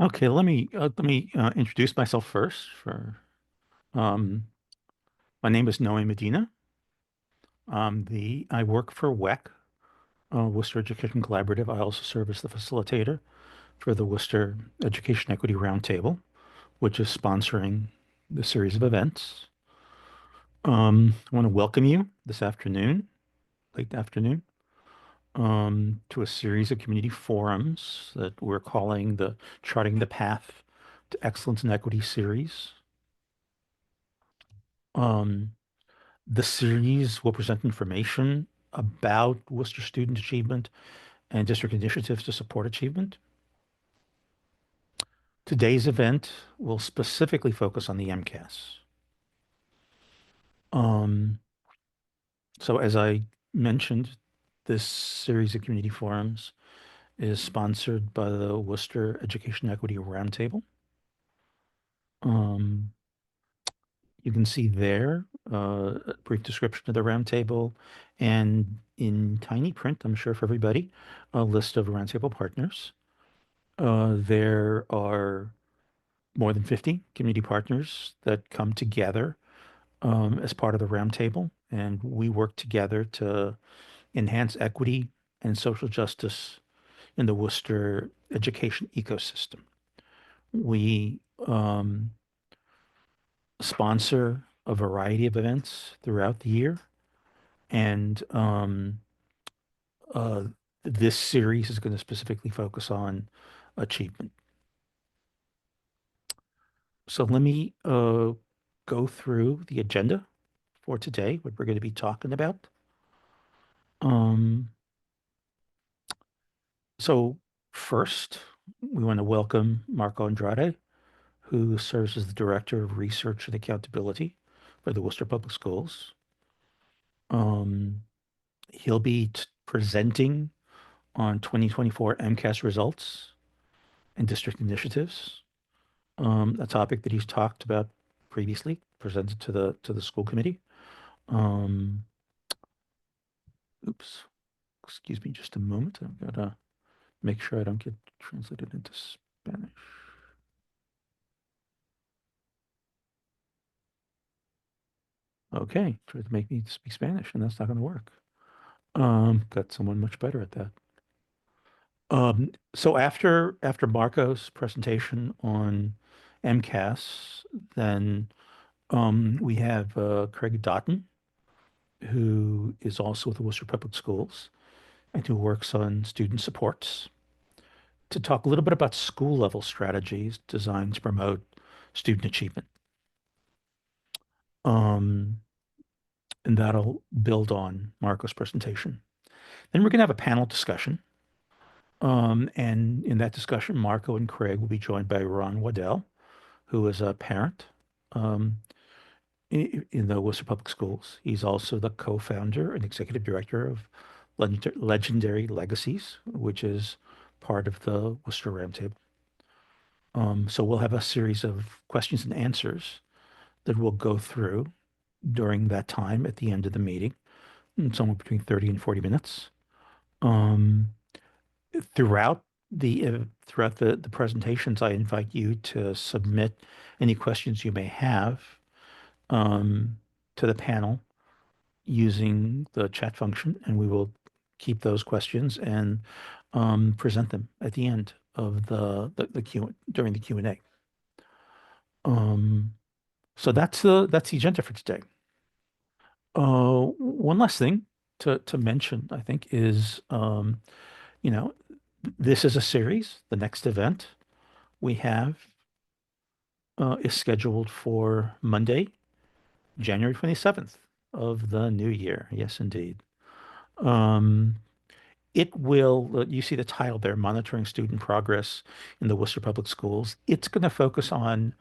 Okay, let me introduce myself first. Um, my name is Noe Medina. I work for WEC, Worcester Education Collaborative. I also serve as the facilitator for the Worcester Education Equity Roundtable, which is sponsoring the series of events. I want to welcome you this afternoon, late afternoon, to a series of community forums that we're calling the Charting the Path to Excellence and Equity series. Um, The series will present information about Worcester student achievement and district initiatives to support achievement. Today's event will specifically focus on the MCAS. Um, so as I mentioned, this series of community forums is sponsored by the Worcester Education Equity Roundtable. Um, you can see there a brief description of the roundtable and in tiny print, I'm sure for everybody, a list of roundtable partners. There are more than 50 community partners that come together as part of the roundtable, and we work together to enhance equity and social justice in the Worcester education ecosystem. We sponsor a variety of events throughout the year, and uh, this series is going to specifically focus on achievement. So let me go through the agenda for today, what we're going to be talking about. Um, so first, we want to welcome Marco Andrade, who serves as the Director of Research and Accountability for the Worcester Public Schools. Um, he'll be presenting on 2024 MCAS results and district initiatives, a topic that he's talked about previously, presented to the school committee. Um, oops, excuse me just a moment. I've got to make sure I don't get translated into Spanish. Okay, tried to make me speak Spanish, and that's not going to work. Got someone much better at that. So after Marco's presentation on MCAS, then we have Craig Dottin, who is also with the Worcester Public Schools and who works on student supports, to talk a little bit about school level strategies designed to promote student achievement. Um, and that'll build on Marco's presentation. Then we're going to have a panel discussion. And in that discussion, Marco and Craig will be joined by Ron Waddell, who is a parent um, in the Worcester Public Schools. He's also the co-founder and executive director of Legendary Legacies, which is part of the Worcester Roundtable. So we'll have a series of questions and answers that we'll go through during that time at the end of the meeting, somewhere between 30 and 40 minutes. Um, throughout the presentations, I invite you to submit any questions you may have um, to the panel using the chat function, and we will keep those questions and present them at the end of the Q during the Q&A. So that's the agenda for today. One last thing to mention, I think, is you know, this is a series. The next event we have is scheduled for Monday, January 27th of the new year. Yes, indeed. Um, it will, you see the title there, Monitoring Student Progress in the Worcester Public Schools. It's going to focus on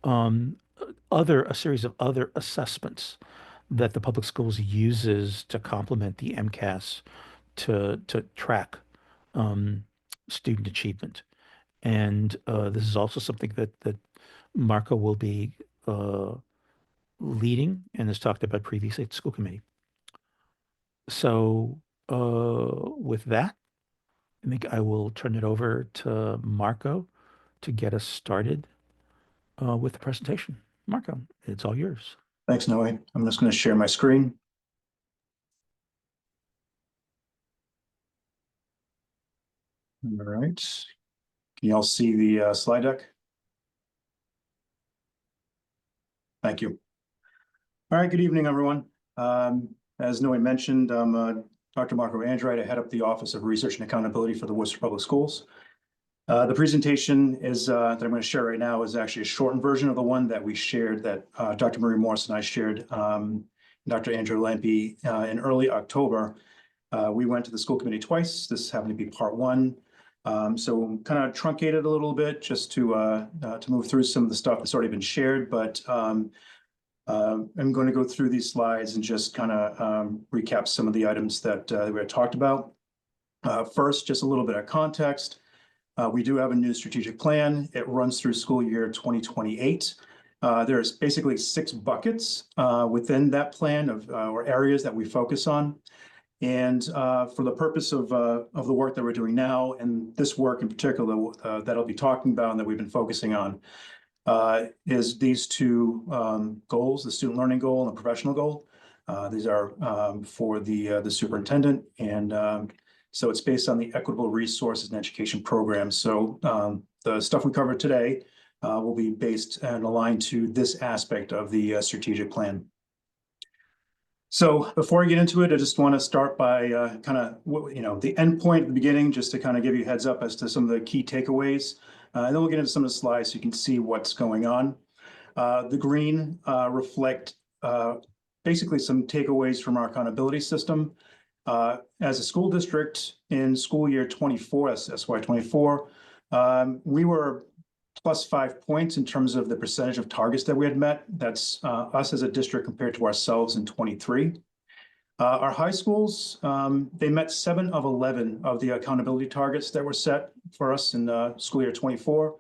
um, a series of other assessments that the public schools uses to complement the MCAS to track um, student achievement. And this is also something that Marco will be uh, leading and has talked about previously at the school committee. So with that, I think I will turn it over to Marco to get us started with the presentation. Marco, it's all yours. Thanks, Noe. I'm just going to share my screen. All right. Can you all see the slide deck? Thank you. All right, good evening, everyone. As Noe mentioned, I'm Dr. Marco Andrade. I head up the Office of Research and Accountability for the Worcester Public Schools. The presentation that I'm going to share right now is actually a shortened version of the one that we shared, that Dr. Marie Morris and I shared, Dr. Andrew Lampy, in early October. We went to the school committee twice. This happened to be part one. So kind of truncated a little bit just to move through some of the stuff that's already been shared, but I'm going to go through these slides and just kind of recap some of the items that we had talked about. First, just a little bit of context. We do have a new strategic plan. It runs through school year 2028. There's basically 6 buckets within that plan or areas that we focus on. And for the purpose of the work that we're doing now, and this work in particular that I'll be talking about and that we've been focusing on, is these 2 goals: the student learning goal and the professional goal. These are for the superintendent, and so it's based on the equitable resources and education program. So the stuff we covered today will be based and aligned to this aspect of the strategic plan. So before I get into it, I just want to start by kind of, the end point at the beginning, just to kind of give you a heads up as to some of the key takeaways. And then we'll get into some of the slides so you can see what's going on. The green reflect basically some takeaways from our accountability system. As a school district in school year 24, SY24, we were +5 points in terms of the percentage of targets that we had met. That's us as a district compared to ourselves in 23. Our high schools, they met 7 of 11 of the accountability targets that were set for us in school year 24.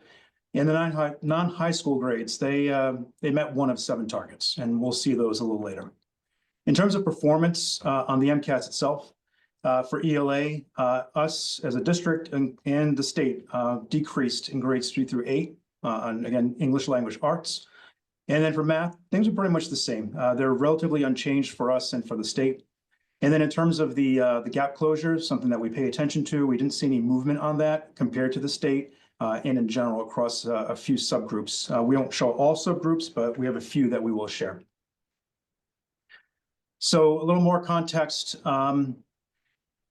In the non-high school grades, they met 1 of 7 targets, and we'll see those a little later. In terms of performance on the MCAS itself, for ELA, us as a district and the state decreased in grades 3 through 8 on, again, English language arts. And then for math, things are pretty much the same. They're relatively unchanged for us and for the state. And then in terms of the gap closure, something that we pay attention to, we didn't see any movement on that compared to the state and in general across a few subgroups. We don't show all subgroups, but we have a few that we will share. So a little more context.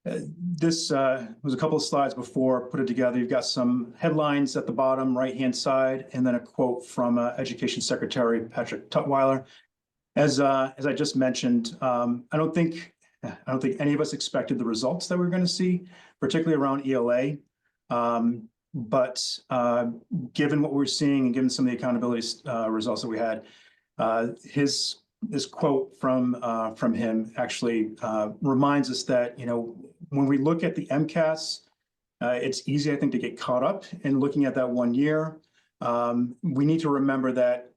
This was a couple of slides before, put it together. You've got some headlines at the bottom right-hand side, and then a quote from Education Secretary Patrick Tutwiler. As I just mentioned, I don't think any of us expected the results that we were going to see, particularly around ELA. But given what we're seeing and given some of the accountability results that we had, this quote from him actually reminds us that, when we look at the MCAS, it's easy, I think, to get caught up in looking at that 1 year. We need to remember that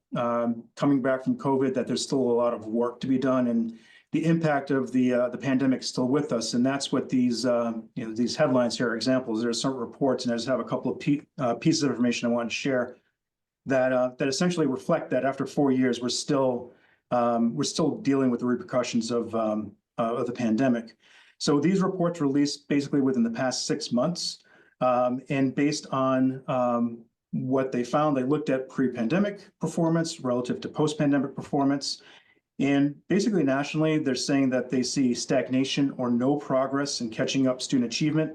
coming back from COVID, that there's still a lot of work to be done, and the impact of the pandemic is still with us. And that's what these these headlines here are examples. There are some reports, and I just have a couple of pieces of information I want to share that essentially reflect that after 4 years, we're still dealing with the repercussions of the pandemic. So these reports released basically within the past 6 months, and based on what they found, they looked at pre-pandemic performance relative to post-pandemic performance. And basically nationally, they're saying that they see stagnation or no progress in catching up student achievement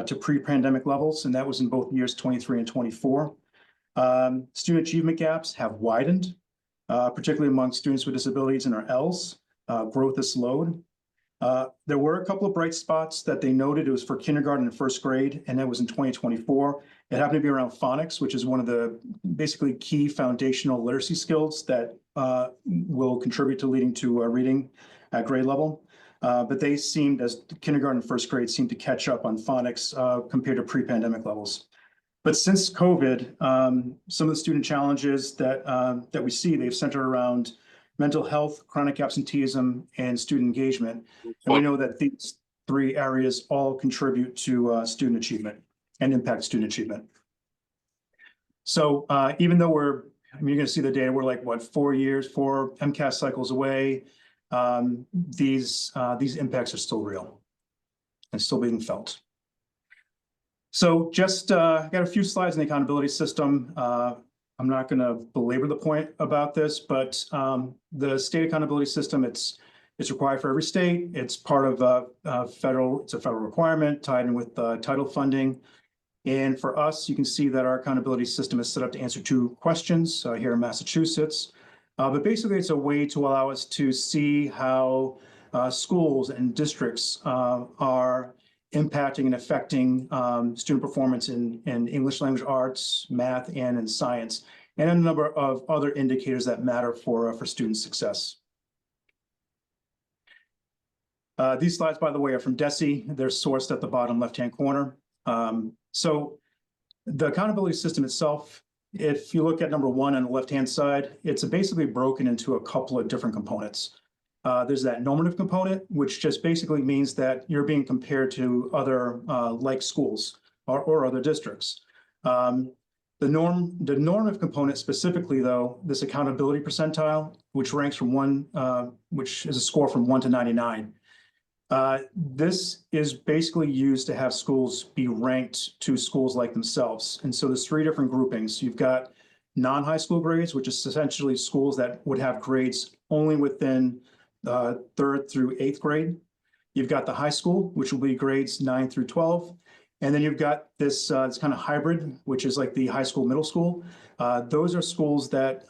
to pre-pandemic levels. And that was in both years 23 and 24. Student achievement gaps have widened, particularly among students with disabilities in our Ls. Growth has slowed. There were a couple of bright spots that they noted. It was for kindergarten and first grade, and that was in 2024. It happened to be around phonics, which is one of the basically key foundational literacy skills that will contribute to leading to reading at grade level. But they seemed, as kindergarten and first grade, seemed to catch up on phonics compared to pre-pandemic levels. But since COVID, some of the student challenges that we see, they've centered around mental health, chronic absenteeism, and student engagement. And we know that these 3 areas all contribute to student achievement and impact student achievement. So even though you're going to see the data, we're like, what, 4 MCAS cycles away. These impacts are still real and still being felt. So just got a few slides in the accountability system. I'm not going to belabor the point about this, but the state accountability system, it's required for every state. It's part of it's a federal requirement tied in with title funding. And for us, you can see that our accountability system is set up to answer 2 questions here in Massachusetts. But basically, it's a way to allow us to see how schools and districts are impacting and affecting student performance in English language arts, math, and in science, and a number of other indicators that matter for student success. These slides, by the way, are from DESE. They're sourced at the bottom left-hand corner. So the accountability system itself, if you look at number 1 on the left-hand side, it's basically broken into a couple of different components. There's that normative component, which just basically means that you're being compared to other like schools or other districts. The normative component specifically, though, this accountability percentile, which ranks from 1, which is a score from 1 to 99. This is basically used to have schools be ranked to schools like themselves. And so there's 3 different groupings. You've got non-high school grades, which is essentially schools that would have grades only within 3rd through 8th grade. You've got the high school, which will be grades 9 through 12. And then you've got this kind of hybrid, which is like the high school, middle school. Those are schools that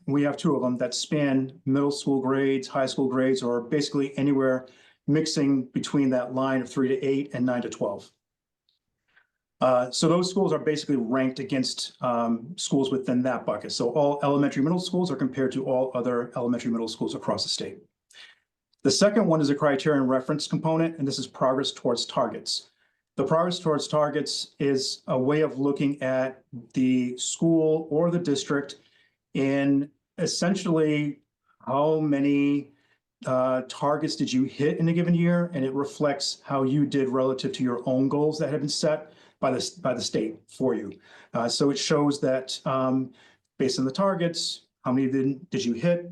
we have 2 of them that span middle school grades, high school grades, or basically anywhere mixing between that line of 3 to 8 and 9 to 12. So those schools are basically ranked against schools within that bucket. So all elementary middle schools are compared to all other elementary middle schools across the state. The second one is a criterion reference component, and this is progress towards targets. The progress towards targets is a way of looking at the school or the district in essentially how many targets did you hit in a given year, and it reflects how you did relative to your own goals that have been set by the state for you. So it shows that based on the targets, how many did you hit?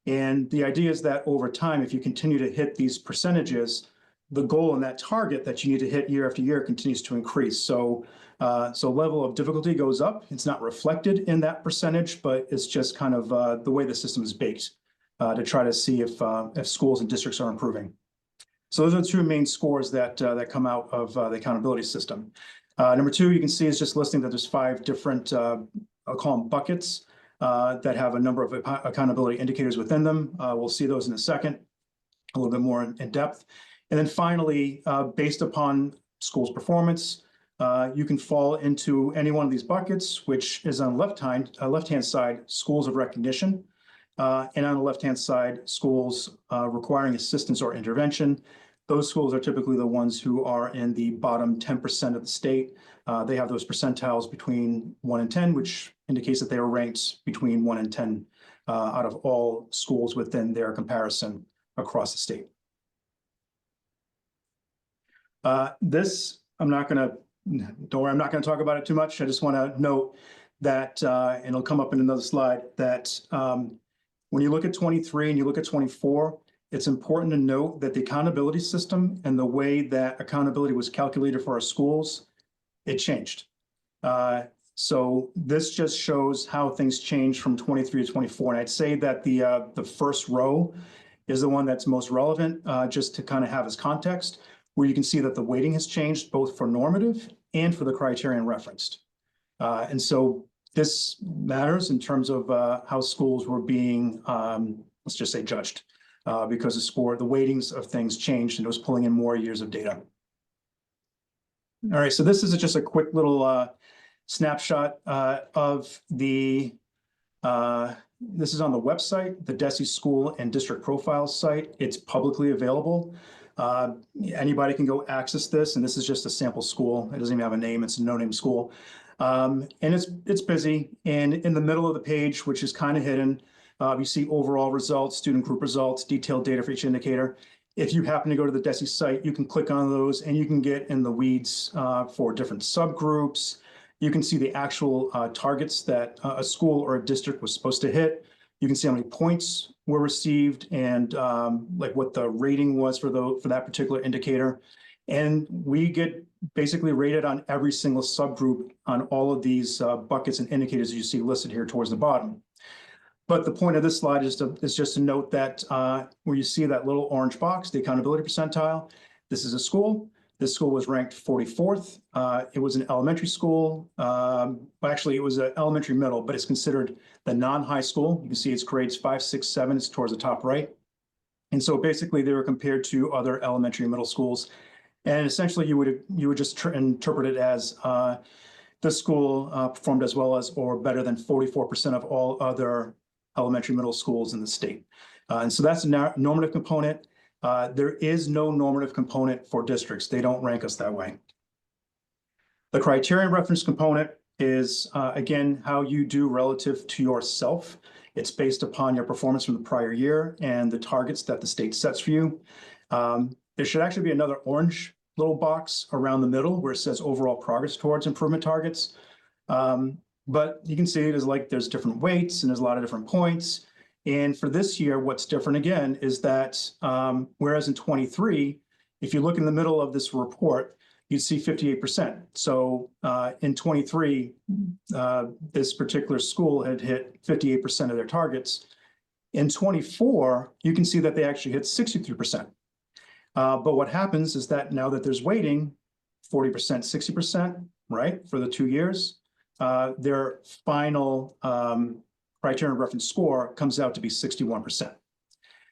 And the idea is that over time, if you continue to hit these percentages, the goal and that target that you need to hit year after year continues to increase. So level of difficulty goes up. It's not reflected in that percentage, but it's just kind of the way the system is baked to try to see if schools and districts are improving. So those are the 2 main scores that come out of the accountability system. Number 2, you can see is just listing that there's 5 different, I'll call them buckets, that have a number of accountability indicators within them. We'll see those in a second, a little bit more in depth. And then finally, based upon schools' performance, you can fall into any one of these buckets, which is on the left-hand side, schools of recognition. And on the left-hand side, schools requiring assistance or intervention. Those schools are typically the ones who are in the bottom 10% of the state. They have those percentiles between 1 and 10, which indicates that they are ranked between 1 and 10 out of all schools within their comparison across the state. This, don't worry, I'm not going to talk about it too much. I just want to note that, and it'll come up in another slide, that when you look at 23 and you look at 24, it's important to note that the accountability system and the way that accountability was calculated for our schools, it changed. So this just shows how things changed from 23 to 24. And I'd say that the first row is the one that's most relevant, just to kind of have as context, where you can see that the weighting has changed both for normative and for the criterion referenced. And so this matters in terms of how schools were being, let's just say, judged, because the weightings of things changed and it was pulling in more years of data. All right, so this is just a quick little snapshot of the, this is on the website, the DESE School and District Profiles site. It's publicly available. Anybody can go access this, and this is just a sample school. It doesn't even have a name, it's a no-name school. And it's busy, and in the middle of the page, which is kind of hidden, you see overall results, student group results, detailed data for each indicator. If you happen to go to the DESE site, you can click on those and you can get in the weeds for different subgroups. you can see the actual targets that a school or a district was supposed to hit. You can see how many points were received and like what the rating was for that particular indicator. And we get basically rated on every single subgroup on all of these buckets and indicators you see listed here towards the bottom. But the point of this slide is just to note that where you see that little orange box, the accountability percentile, this is a school. This school was ranked 44th. It was an elementary school. Actually, it was an elementary middle, but it's considered the non-high school. You can see it's grades 5, 6, 7. It's towards the top right. And so basically they were compared to other elementary and middle schools. And essentially you would just interpret it as this school performed as well as or better than 44% of all other elementary middle schools in the state. And so that's a normative component. There is no normative component for districts. They don't rank us that way. The criterion reference component is, again, how you do relative to yourself. It's based upon your performance from the prior year and the targets that the state sets for you. There should actually be another orange little box around the middle where it says overall progress towards improvement targets. But you can see it is like there's different weights and there's a lot of different points. And for this year, what's different again is that whereas in 23, if you look in the middle of this report, you'd see 58%. So in 23, this particular school had hit 58% of their targets. In 24, you can see that they actually hit 63%. But what happens is that now that there's weighting, 40%, 60%, right, for the 2 years, their final criterion reference score comes out to be 61%.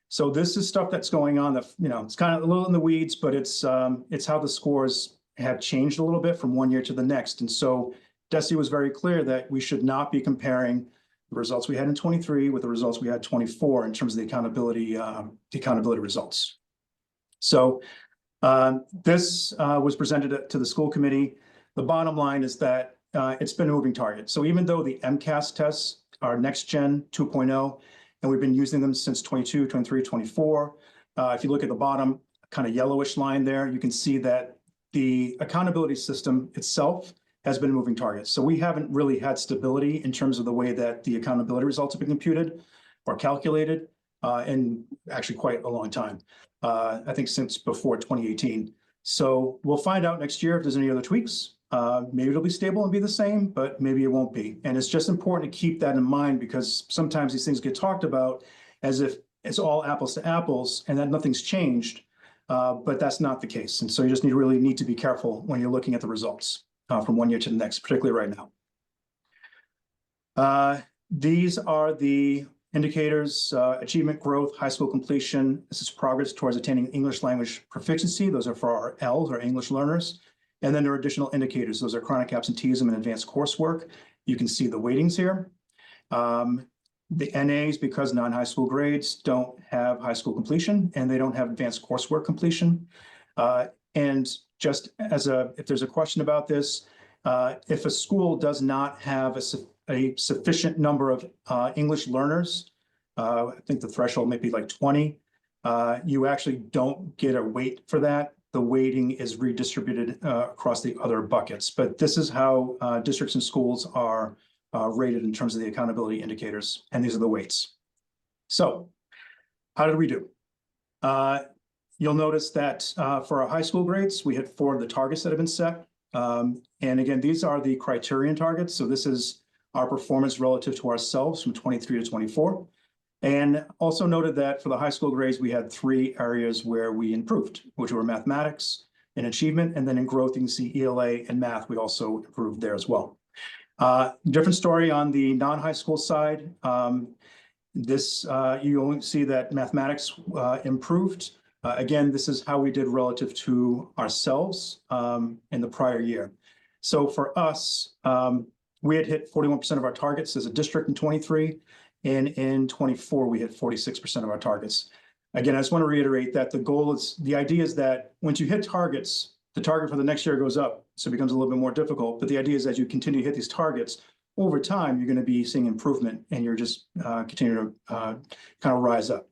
So this is stuff that's going on that, it's kind of a little in the weeds, but it's how the scores have changed a little bit from one year to the next. And so DESE was very clear that we should not be comparing the results we had in 23 with the results we had 24 in terms of the accountability results. So this was presented to the school committee. The bottom line is that it's been a moving target. So even though the MCAS tests are next gen 2.0, and we've been using them since 22, 23, 24, if you look at the bottom kind of yellowish line there, you can see that the accountability system itself has been a moving target. So we haven't really had stability in terms of the way that the accountability results have been computed or calculated in actually quite a long time. I think since before 2018. So we'll find out next year if there's any other tweaks. Maybe it'll be stable and be the same, but maybe it won't be. And it's just important to keep that in mind because sometimes these things get talked about as if it's all apples to apples and that nothing's changed, but that's not the case. And so you just really need to be careful when you're looking at the results from one year to the next, particularly right now. These are the indicators: achievement, growth, high school completion. This is progress towards attaining English language proficiency. Those are for our L's, our English learners. And then there are additional indicators. Those are chronic absenteeism and advanced coursework. You can see the weightings here. The NAs, because non-high school grades don't have high school completion and they don't have advanced coursework completion. And just as if there's a question about this, if a school does not have a sufficient number of English learners, I think the threshold may be like 20, you actually don't get a weight for that. The weighting is redistributed across the other buckets. But this is how districts and schools are rated in terms of the accountability indicators. And these are the weights. So how did we do? You'll notice that for our high school grades, we hit 4 of the targets that have been set. And again, these are the criterion targets. So this is our performance relative to ourselves from 23 to 24. And also noted that for the high school grades, we had 3 areas where we improved, which were mathematics and achievement. And then in growth, you can see ELA and math, we also improved there as well. Different story on the non-high school side. You only see that mathematics improved. Again, this is how we did relative to ourselves in the prior year. So for us, we had hit 41% of our targets as a district in 23. And in 24, we hit 46% of our targets. Again, I just want to reiterate that the idea is that once you hit targets, the target for the next year goes up. So it becomes a little bit more difficult. But the idea is as you continue to hit these targets, over time, you're going to be seeing improvement and you're just continuing to kind of rise up.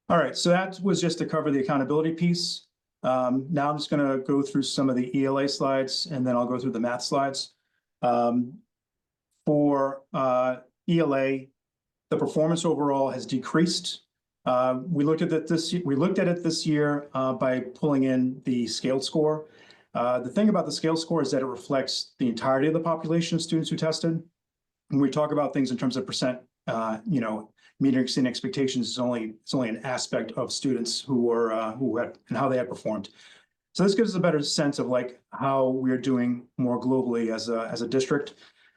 All right, so that was just to cover the accountability piece. Now I'm just going to go through some of the ELA slides, and then I'll go through the math slides. For ELA, the performance overall has decreased. We looked at it this year by pulling in the scaled score. The thing about the scale score is that it reflects the entirety of the population of students who tested. When we talk about things in terms of percent, meeting or exceeding expectations is only an aspect of students who had and how they had performed. So this gives us a better sense of like how we're doing more globally as a district.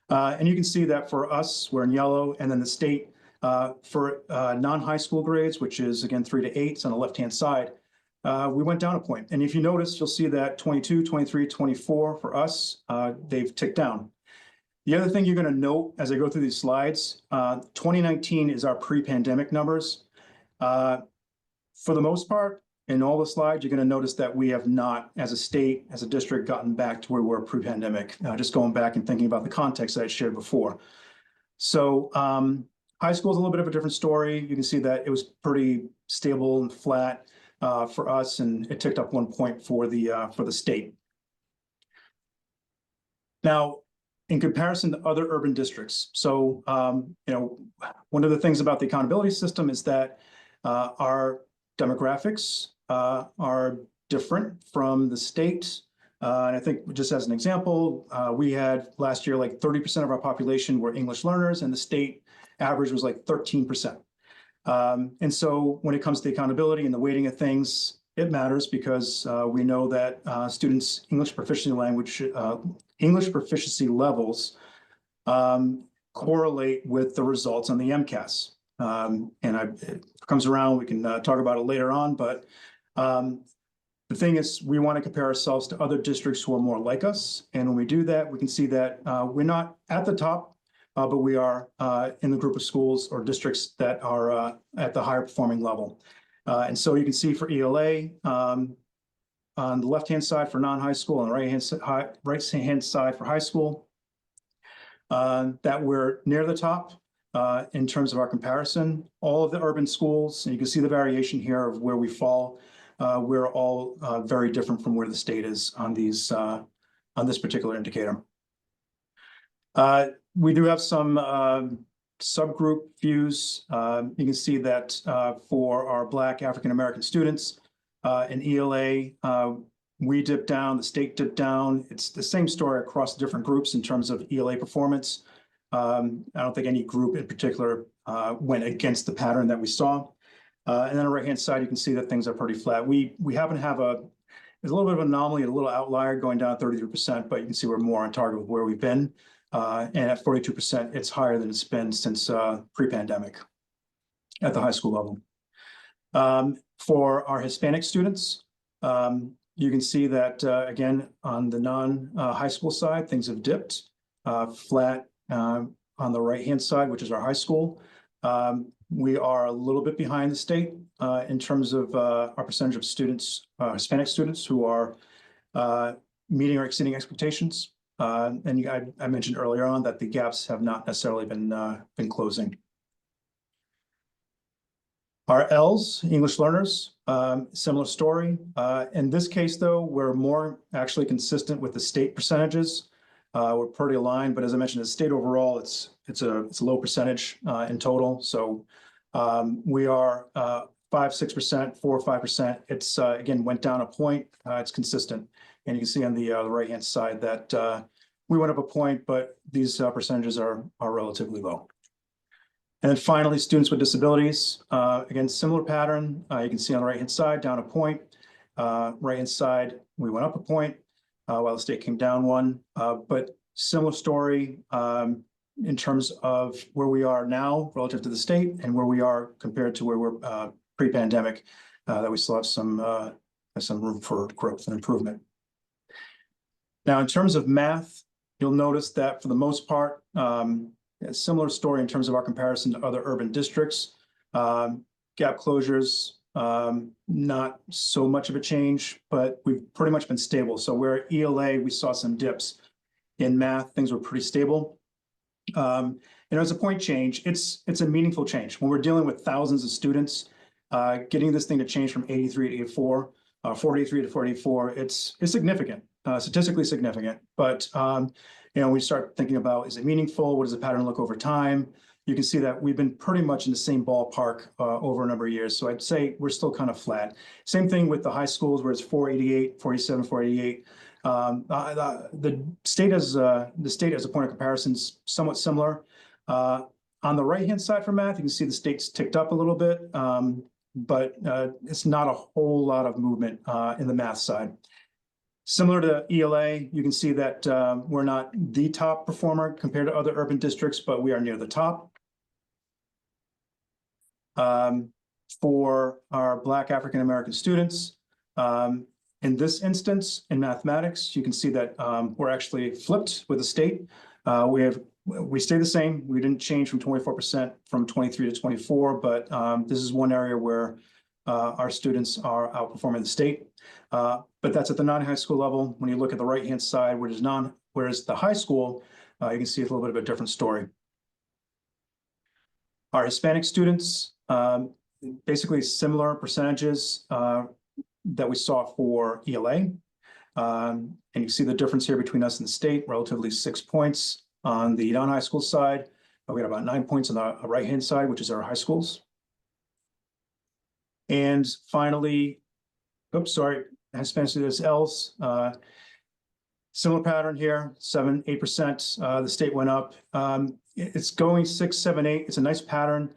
And you can see that for us, we're in yellow, and then the state for non-high school grades, which is again 3 to 8 on the left-hand side. We went down a point. And if you notice, you'll see that 22, 23, 24 for us, they've ticked down. The other thing you're going to note as I go through these slides, 2019 is our pre-pandemic numbers. For the most part, in all the slides, you're going to notice that we have not, as a state, as a district, gotten back to where we were pre-pandemic, just going back and thinking about the context that I shared before. So high school is a little bit of a different story. You can see that it was pretty stable and flat for us, and it ticked up 1 point for the state. Now, in comparison to other urban districts, so one of the things about the accountability system is that our demographics are different from the state. And I think just as an example, we had last year like 30% of our population were English learners, and the state average was like 13%. And so when it comes to the accountability and the weighting of things, it matters because we know that students' English proficiency levels correlate with the results on the MCAS. And it comes around, we can talk about it later on, but the thing is, we want to compare ourselves to other districts who are more like us. And when we do that, we can see that we're not at the top, but we are in the group of schools or districts that are at the higher performing level. And so you can see for ELA, on the left-hand side for non-high school and right-hand side for high school, that we're near the top in terms of our comparison. All of the urban schools, and you can see the variation here of where we fall. We're all very different from where the state is on these on this particular indicator. We do have some subgroup views. You can see that for our Black African American students in ELA, we dipped down, the state dipped down. It's the same story across different groups in terms of ELA performance. I don't think any group in particular went against the pattern that we saw. And then on the right-hand side, you can see that things are pretty flat. We happen to have there's a little bit of an anomaly, a little outlier going down 33%, but you can see we're more on target with where we've been. And at 42%, it's higher than it's been since pre-pandemic at the high school level. For our Hispanic students, you can see that, again, on the non-high school side, things have dipped flat on the right-hand side, which is our high school. We are a little bit behind the state in terms of our percentage of students, Hispanic students who are meeting or exceeding expectations. And I mentioned earlier on that the gaps have not necessarily been closing. Our L's, English learners, similar story. In this case, though, we're more actually consistent with the state percentages. We're pretty aligned, but as I mentioned, the state overall, it's a low percentage in total. So we are 5-6%, 4 or 5%. It's again went down a point. It's consistent, and you can see on the right-hand side that we went up a point, but these percentages are relatively low. And then finally, students with disabilities. Again, similar pattern. You can see on the right-hand side down a point. Right-hand side, we went up a point. While the state came down 1, but similar story in terms of where we are now relative to the state and where we are compared to where we're pre-pandemic, that we still have some room for growth and improvement. Now, in terms of math, you'll notice that for the most part, a similar story in terms of our comparison to other urban districts. Gap closures, not so much of a change, but we've pretty much been stable. So where ELA, we saw some dips. In math, things were pretty stable. And as a point change, it's a meaningful change. When we're dealing with thousands of students, getting this thing to change from 83 to 84 43 to 44, it's significant, statistically significant. But we start thinking about, is it meaningful? What does the pattern look over time? You can see that we've been pretty much in the same ballpark over a number of years. So I'd say we're still kind of flat. Same thing with the high schools, where it's 488, 47, 488. The state as a point of comparison is somewhat similar. On the right-hand side for math, you can see the state's ticked up a little bit, but it's not a whole lot of movement in the math side. Similar to ELA, you can see that we're not the top performer compared to other urban districts, but we are near the top. For our Black African-American students, in this instance, in mathematics, you can see that we're actually flipped with the state. We stay the same. We didn't change from 24% from 23 to 24, but this is one area where our students are outperforming the state. But that's at the non-high school level. When you look at the right-hand side, whereas the high school, you can see it's a little bit of a different story. Our Hispanic students, basically similar percentages that we saw for ELA. And you see the difference here between us and the state, relatively 6 points on the non-high school side. We got about 9 points on the right-hand side, which is our high schools. And finally, Hispanic students, L's, similar pattern here, 7%, 8%. The state went up. It's going 6, 7, 8. It's a nice pattern.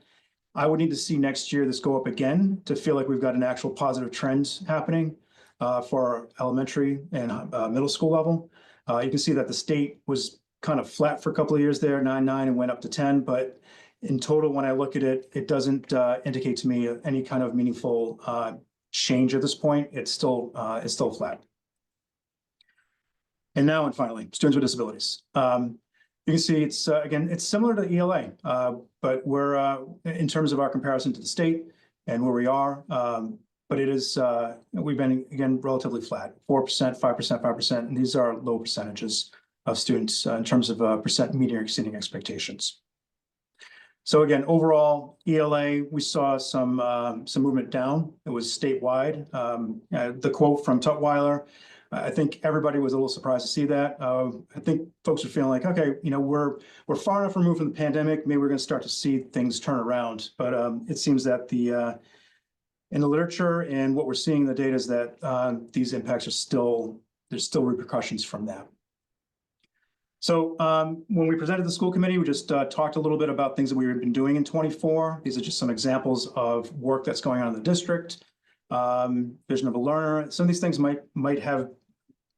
I would need to see next year this go up again to feel like we've got an actual positive trend happening for our elementary and middle school level. You can see that the state was kind of flat for a couple of years there, 9, 9, and went up to 10. But in total, when I look at it, it doesn't indicate to me any kind of meaningful change at this point. It's still flat. And now, and finally, students with disabilities. You can see it's again, it's similar to ELA, but we're in terms of our comparison to the state and where we are. But it is we've been again relatively flat, 4%, 5%, 5%, and these are low percentages of students in terms of percent meeting or exceeding expectations. So again, overall, ELA, we saw some movement down. It was statewide. The quote from Tutwiler, I think everybody was a little surprised to see that. I think folks are feeling like, okay, we're far enough removed from the pandemic. Maybe we're going to start to see things turn around. But it seems that in the literature and what we're seeing in the data is that these impacts are there's still repercussions from that. So when we presented the school committee, we just talked a little bit about things that we've been doing in 24. These are just some examples of work that's going on in the district. Vision of a learner. Some of these things might have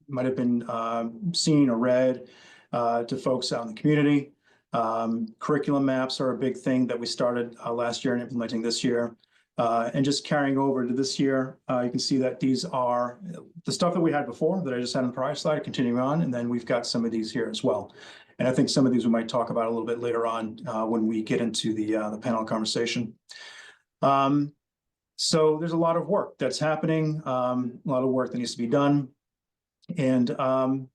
been seen or read to folks out in the community. Curriculum maps are a big thing that we started last year and implementing this year. And just carrying over to this year, you can see that these are the stuff that we had before that I just had on the prior slide, continuing on, and then we've got some of these here as well. And I think some of these we might talk about a little bit later on when we get into the panel conversation. So there's a lot of work that's happening, a lot of work that needs to be done. And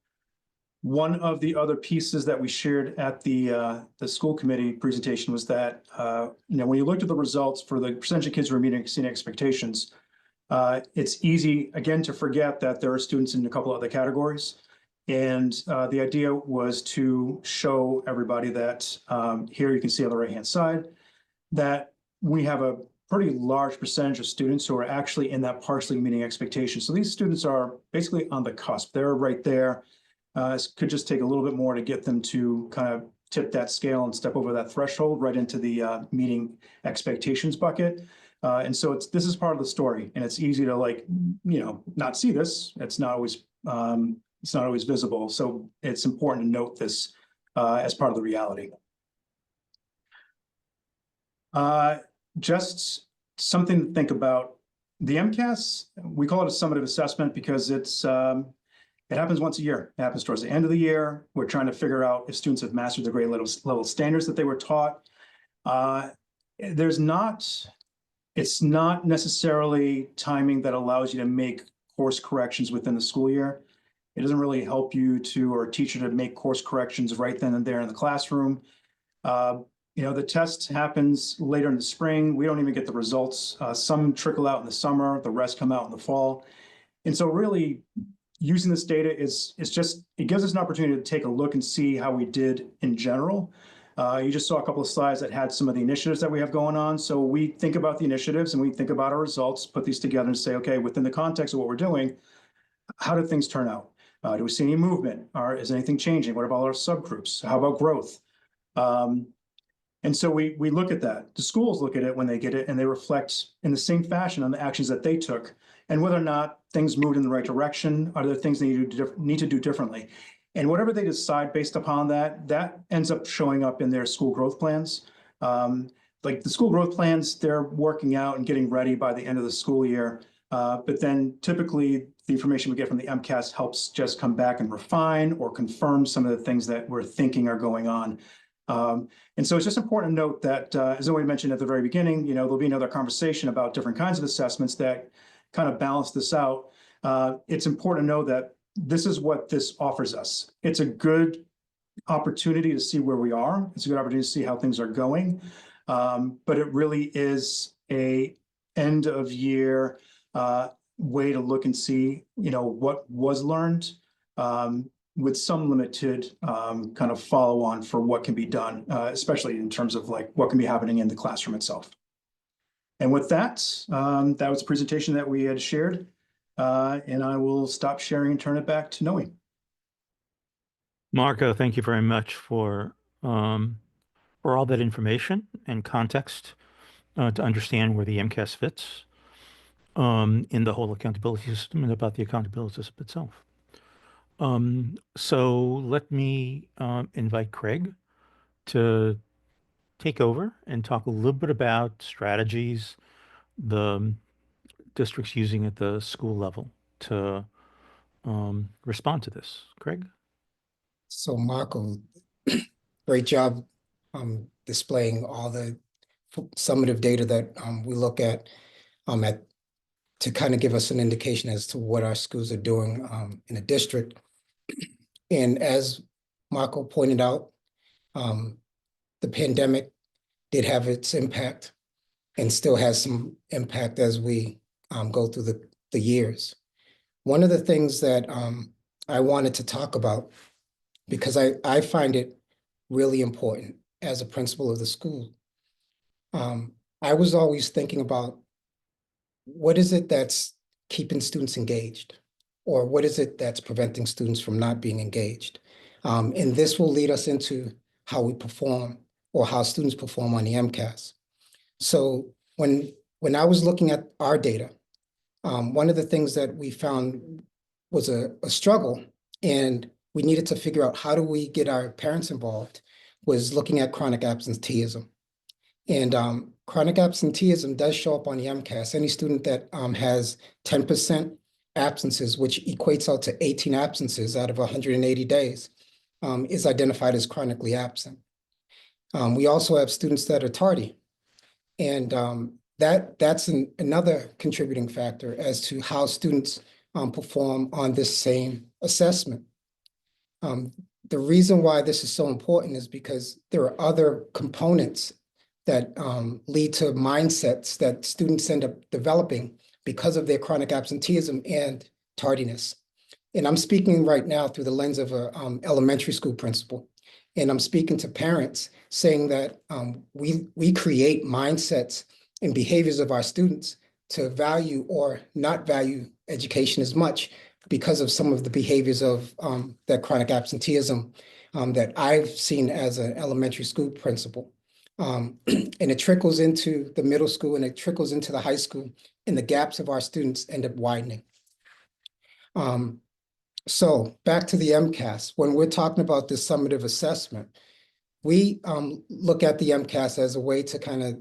one of the other pieces that we shared at the school committee presentation was that, when you looked at the results for the percentage of kids who are meeting exceeding expectations, it's easy, again, to forget that there are students in a couple other categories. And the idea was to show everybody that here you can see on the right-hand side that we have a pretty large percentage of students who are actually in that partially meeting expectations. So these students are basically on the cusp. They're right there. It could just take a little bit more to get them to kind of tip that scale and step over that threshold right into the meeting expectations bucket. And so this is part of the story, and it's easy to not see this. It's not always visible. So it's important to note this as part of the reality. Just something to think about. The MCAS, we call it a summative assessment because it happens once a year. It happens towards the end of the year. We're trying to figure out if students have mastered the grade level standards that they were taught. It's not necessarily timing that allows you to make course corrections within the school year. It doesn't really help you or a teacher to make course corrections right then and there in the classroom. The test happens later in the spring. We don't even get the results. Some trickle out in the summer. The rest come out in the fall. And so really using this data it gives us an opportunity to take a look and see how we did in general. You just saw a couple of slides that had some of the initiatives that we have going on. So we think about the initiatives and we think about our results, put these together and say, okay, within the context of what we're doing, how did things turn out? Do we see any movement? Or is anything changing? What about our subgroups? How about growth? And so we look at that. The schools look at it when they get it, and they reflect in the same fashion on the actions that they took and whether or not things moved in the right direction. Are there things they need to do differently? And whatever they decide based upon that, that ends up showing up in their school growth plans. Like the school growth plans, they're working out and getting ready by the end of the school year. But then typically the information we get from the MCAS helps just come back and refine or confirm some of the things that we're thinking are going on. And so it's just important to note that, as Zoe mentioned at the very beginning, there'll be another conversation about different kinds of assessments that kind of balance this out. It's important to know that this is what this offers us. It's a good opportunity to see where we are. It's a good opportunity to see how things are going. But it really is a end of year way to look and see, what was learned, with some limited kind of follow on for what can be done, especially in terms of like what can be happening in the classroom itself. And with that, that was the presentation that we had shared. And I will stop sharing and turn it back to Noe. Marco, thank you very much for all that information and context to understand where the MCAS fits in the whole accountability system and about the accountability system itself. So let me invite Craig to take over and talk a little bit about strategies the district's using at the school level to respond to this. Craig? So Marco, great job displaying all the summative data that we look at to kind of give us an indication as to what our schools are doing in a district. And as Marco pointed out, the pandemic did have its impact and still has some impact as we go through the years. One of the things that I wanted to talk about, because I find it really important as a principal of the school, I was always thinking about what is it that's keeping students engaged, or what is it that's preventing students from not being engaged? And this will lead us into how we perform or how students perform on the MCAS. So when I was looking at our data, one of the things that we found was a struggle, and we needed to figure out how do we get our parents involved, was looking at chronic absenteeism. And chronic absenteeism does show up on the MCAS. Any student that has 10% absences, which equates out to 18 absences out of 180 days, is identified as chronically absent. We also have students that are tardy. And that's another contributing factor as to how students perform on this same assessment. The reason why this is so important is because there are other components that lead to mindsets that students end up developing because of their chronic absenteeism and tardiness. And I'm speaking right now through the lens of an elementary school principal. And I'm speaking to parents saying that we create mindsets and behaviors of our students to value or not value education as much because of some of the behaviors of that chronic absenteeism that I've seen as an elementary school principal. And it trickles into the middle school and it trickles into the high school, and the gaps of our students end up widening. So back to the MCAS, when we're talking about this summative assessment, we look at the MCAS as a way to kind of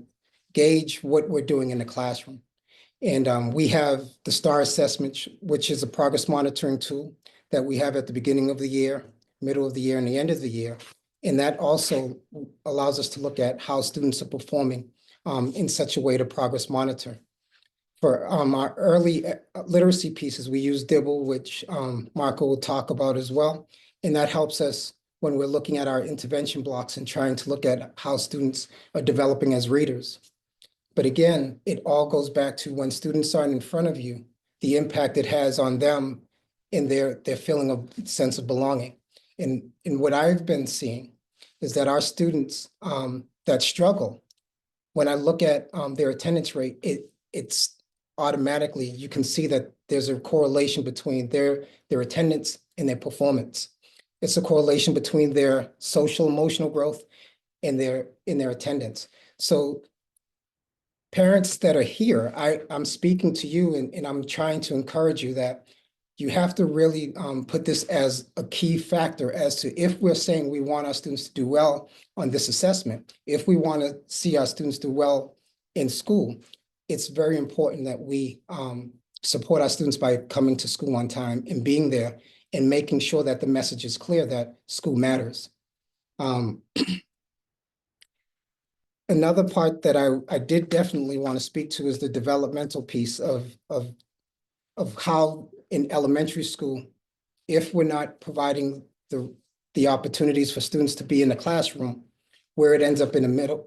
gauge what we're doing in the classroom. And we have the STAR assessment, which is a progress monitoring tool that we have at the beginning of the year, middle of the year, and the end of the year. And that also allows us to look at how students are performing in such a way to progress monitor. For our early literacy pieces, we use DIBBLE, which Marco will talk about as well. And that helps us when we're looking at our intervention blocks and trying to look at how students are developing as readers. But again, it all goes back to when students aren't in front of you, the impact it has on them in their feeling of sense of belonging. And what I've been seeing is that our students that struggle, when I look at their attendance rate, it's automatically, you can see that there's a correlation between their attendance and their performance. It's a correlation between their social emotional growth and their attendance. So parents that are here, I'm speaking to you and I'm trying to encourage you that you have to really put this as a key factor as to if we're saying we want our students to do well on this assessment, if we want to see our students do well in school, it's very important that we support our students by coming to school on time and being there and making sure that the message is clear that school matters. Another part that I did definitely want to speak to is the developmental piece of how in elementary school, if we're not providing the opportunities for students to be in the classroom, where it ends up in the middle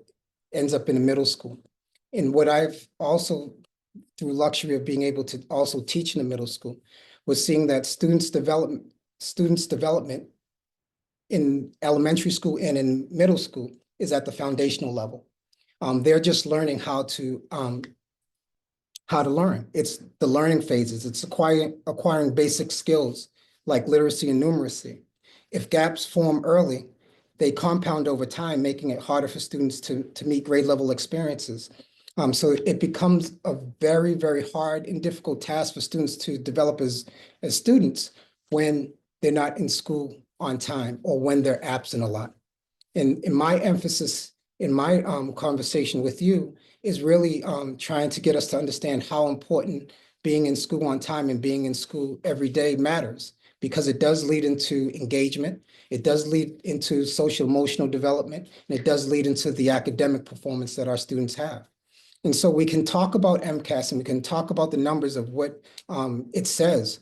school. And what I've also, through luxury of being able to also teach in the middle school, was seeing that students' development in elementary school and in middle school is at the foundational level. They're just learning how to learn. It's the learning phases. It's acquiring basic skills like literacy and numeracy. If gaps form early, they compound over time, making it harder for students to meet grade level experiences. So it becomes a very, very hard and difficult task for students to develop as students when they're not in school on time or when they're absent a lot. And in my emphasis in my conversation with you is really trying to get us to understand how important being in school on time and being in school every day matters, because it does lead into engagement, it does lead into social emotional development, and it does lead into the academic performance that our students have. And so we can talk about MCAS and we can talk about the numbers of what it says,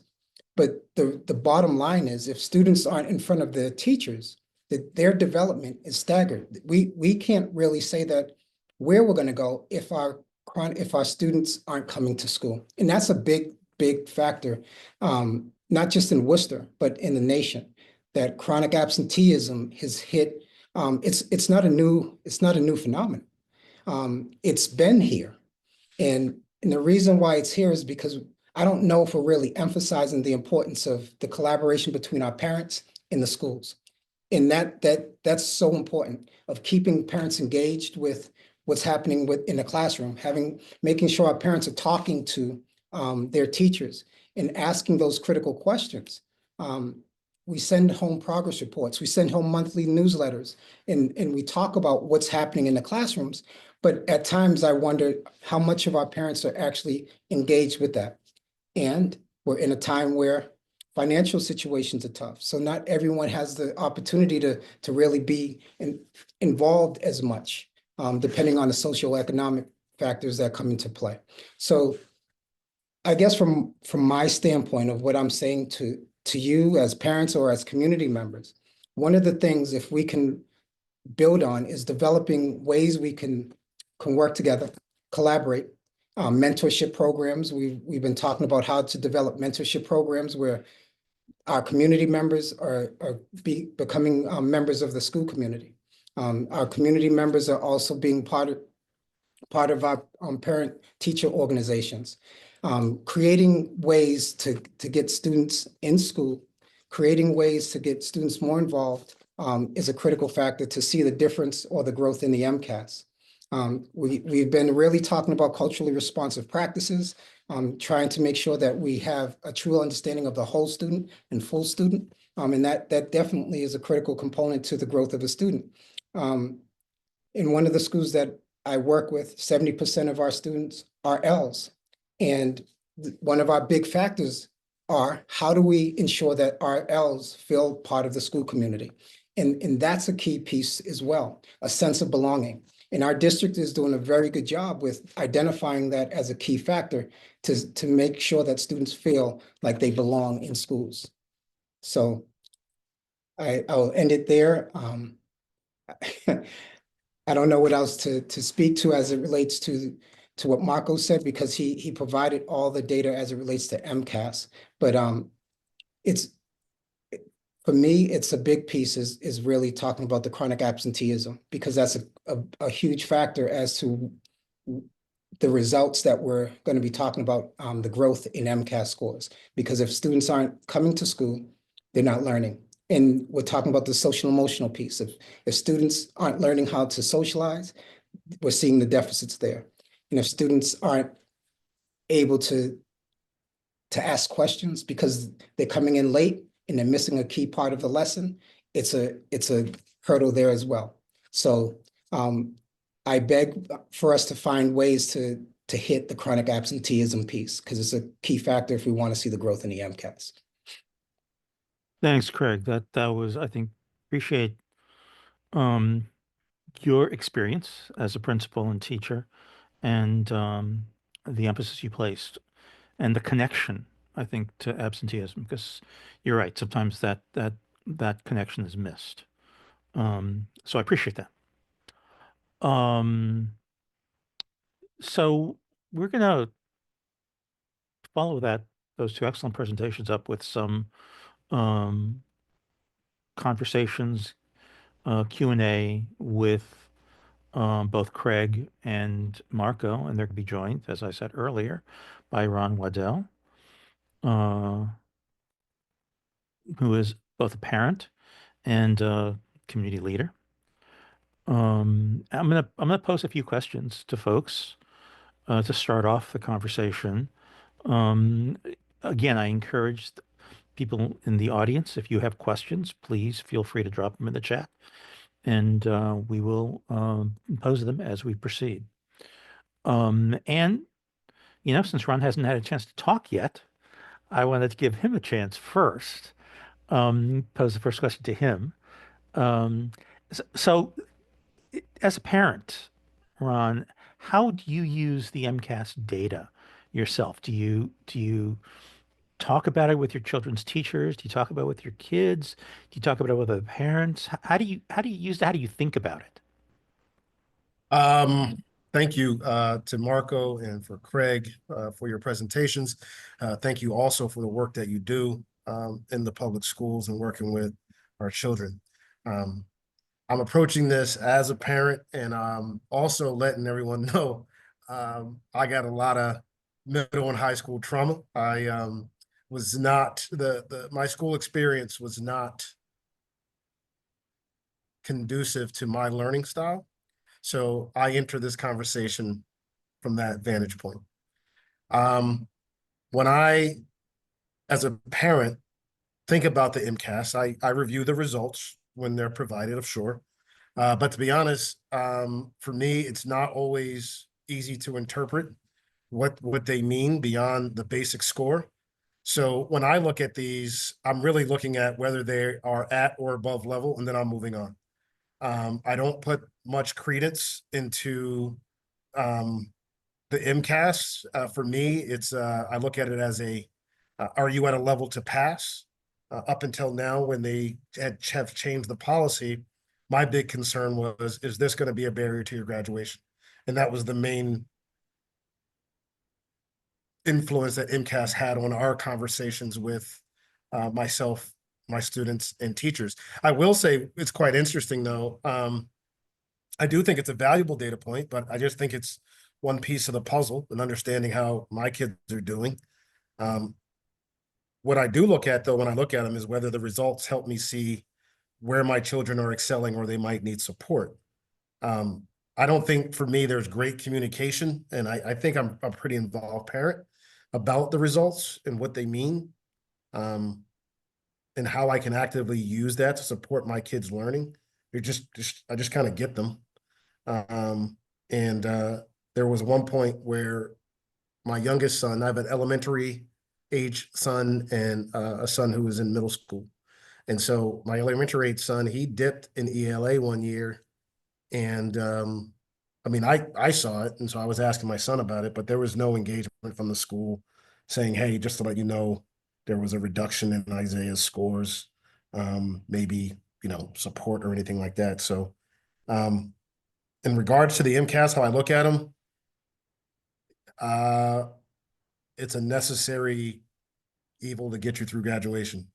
but the bottom line is if students aren't in front of their teachers, that their development is staggered. We can't really say that where we're going to go if our students aren't coming to school. And that's a big factor, not just in Worcester, but in the nation, that chronic absenteeism has hit. It's not a new phenomenon. It's been here. And the reason why it's here is because I don't know if we're really emphasizing the importance of the collaboration between our parents and the schools. And that's so important, of keeping parents engaged with what's happening in the classroom, making sure our parents are talking to their teachers and asking those critical questions. We send home progress reports, we send home monthly newsletters, and we talk about what's happening in the classrooms. But at times I wonder how much of our parents are actually engaged with that. And we're in a time where financial situations are tough. So not everyone has the opportunity to really be involved as much, depending on the socioeconomic factors that come into play. So I guess from my standpoint of what I'm saying to you as parents or as community members, one of the things, if we can build on, is developing ways we can work together, collaborate, mentorship programs. We've been talking about how to develop mentorship programs where our community members are becoming members of the school community. Our community members are also being part of our parent teacher organizations. Creating ways to get students in school, creating ways to get students more involved is a critical factor to see the difference or the growth in the MCAS. We've been really talking about culturally responsive practices, trying to make sure that we have a true understanding of the whole student and full student. And that definitely is a critical component to the growth of a student. In one of the schools that I work with, 70% of our students are Ls. And one of our big factors are, how do we ensure that our Ls feel part of the school community? And that's a key piece as well, a sense of belonging. And our district is doing a very good job with identifying that as a key factor to make sure that students feel like they belong in schools. So I'll end it there. I don't know what else to speak to as it relates to to what Marco said, because he provided all the data as it relates to MCAS. But it's, for me, it's a big piece is really talking about the chronic absenteeism, because that's a huge factor as to the results that we're going to be talking about, the growth in MCAS scores. Because if students aren't coming to school, they're not learning. And we're talking about the social emotional piece. If students aren't learning how to socialize, we're seeing the deficits there. And if students aren't able to ask questions because they're coming in late and they're missing a key part of the lesson, it's a hurdle there as well. So I beg for us to find ways to hit the chronic absenteeism piece, because it's a key factor if we want to see the growth in the MCAS. Thanks, Craig. That was, I think, appreciate um, your experience as a principal and teacher, and the emphasis you placed and the connection, I think, to absenteeism, because you're right. Sometimes that connection is missed. So I appreciate that. So we're gonna follow those two excellent presentations up with some um, conversations, Q&A with both Craig and Marco, and they're going to be joined, as I said earlier, by Ron Waddell, who is both a parent and a community leader. I'm gonna pose a few questions to folks to start off the conversation. Um, Again, I encourage people in the audience, if you have questions, please feel free to drop them in the chat, and we will pose them as we proceed. And since Ron hasn't had a chance to talk yet, I wanted to give him a chance first. Pose the first question to him. Um, so, as a parent, Ron, how do you use the MCAS data yourself? Do you talk about it with your children's teachers? Do you talk about it with your kids? Do you talk about it with other parents? How do you use that? How do you think about it? Thank you to Marco and for Craig for your presentations. Thank you also for the work that you do in the public schools and working with our children. I'm approaching this as a parent, and also letting everyone know I got a lot of middle and high school trauma. I was not my school experience was not conducive to my learning style. So I enter this conversation from that vantage point. When I, as a parent, think about the MCAS, I review the results when they're provided, of sure. But to be honest, for me, it's not always easy to interpret what they mean beyond the basic score. So when I look at these, I'm really looking at whether they are at or above level, and then I'm moving on. I don't put much credence into the MCAS. For me, it's I look at it as are you at a level to pass? Up until now, when they have changed the policy, my big concern was, is this going to be a barrier to your graduation? And that was the main influence that MCAS had on our conversations with myself, my students, and teachers. I will say it's quite interesting, though. I do think it's a valuable data point, but I just think it's one piece of the puzzle in understanding how my kids are doing. What I do look at, though, when I look at them, is whether the results help me see where my children are excelling or they might need support. I don't think, for me, there's great communication, and I think I'm a pretty involved parent about the results and what they mean, and how I can actively use that to support my kids' learning. I just kind of get them. There was one point where my youngest son, I have an elementary age son and a son who was in middle school. And so my elementary age son, he dipped in ELA one year. And I saw it. And so I was asking my son about it, but there was no engagement from the school saying, hey, just to let you know, there was a reduction in Isaiah's scores, maybe, support or anything like that. So in regards to the MCAS, how I look at them, It's a necessary evil to get you through graduation.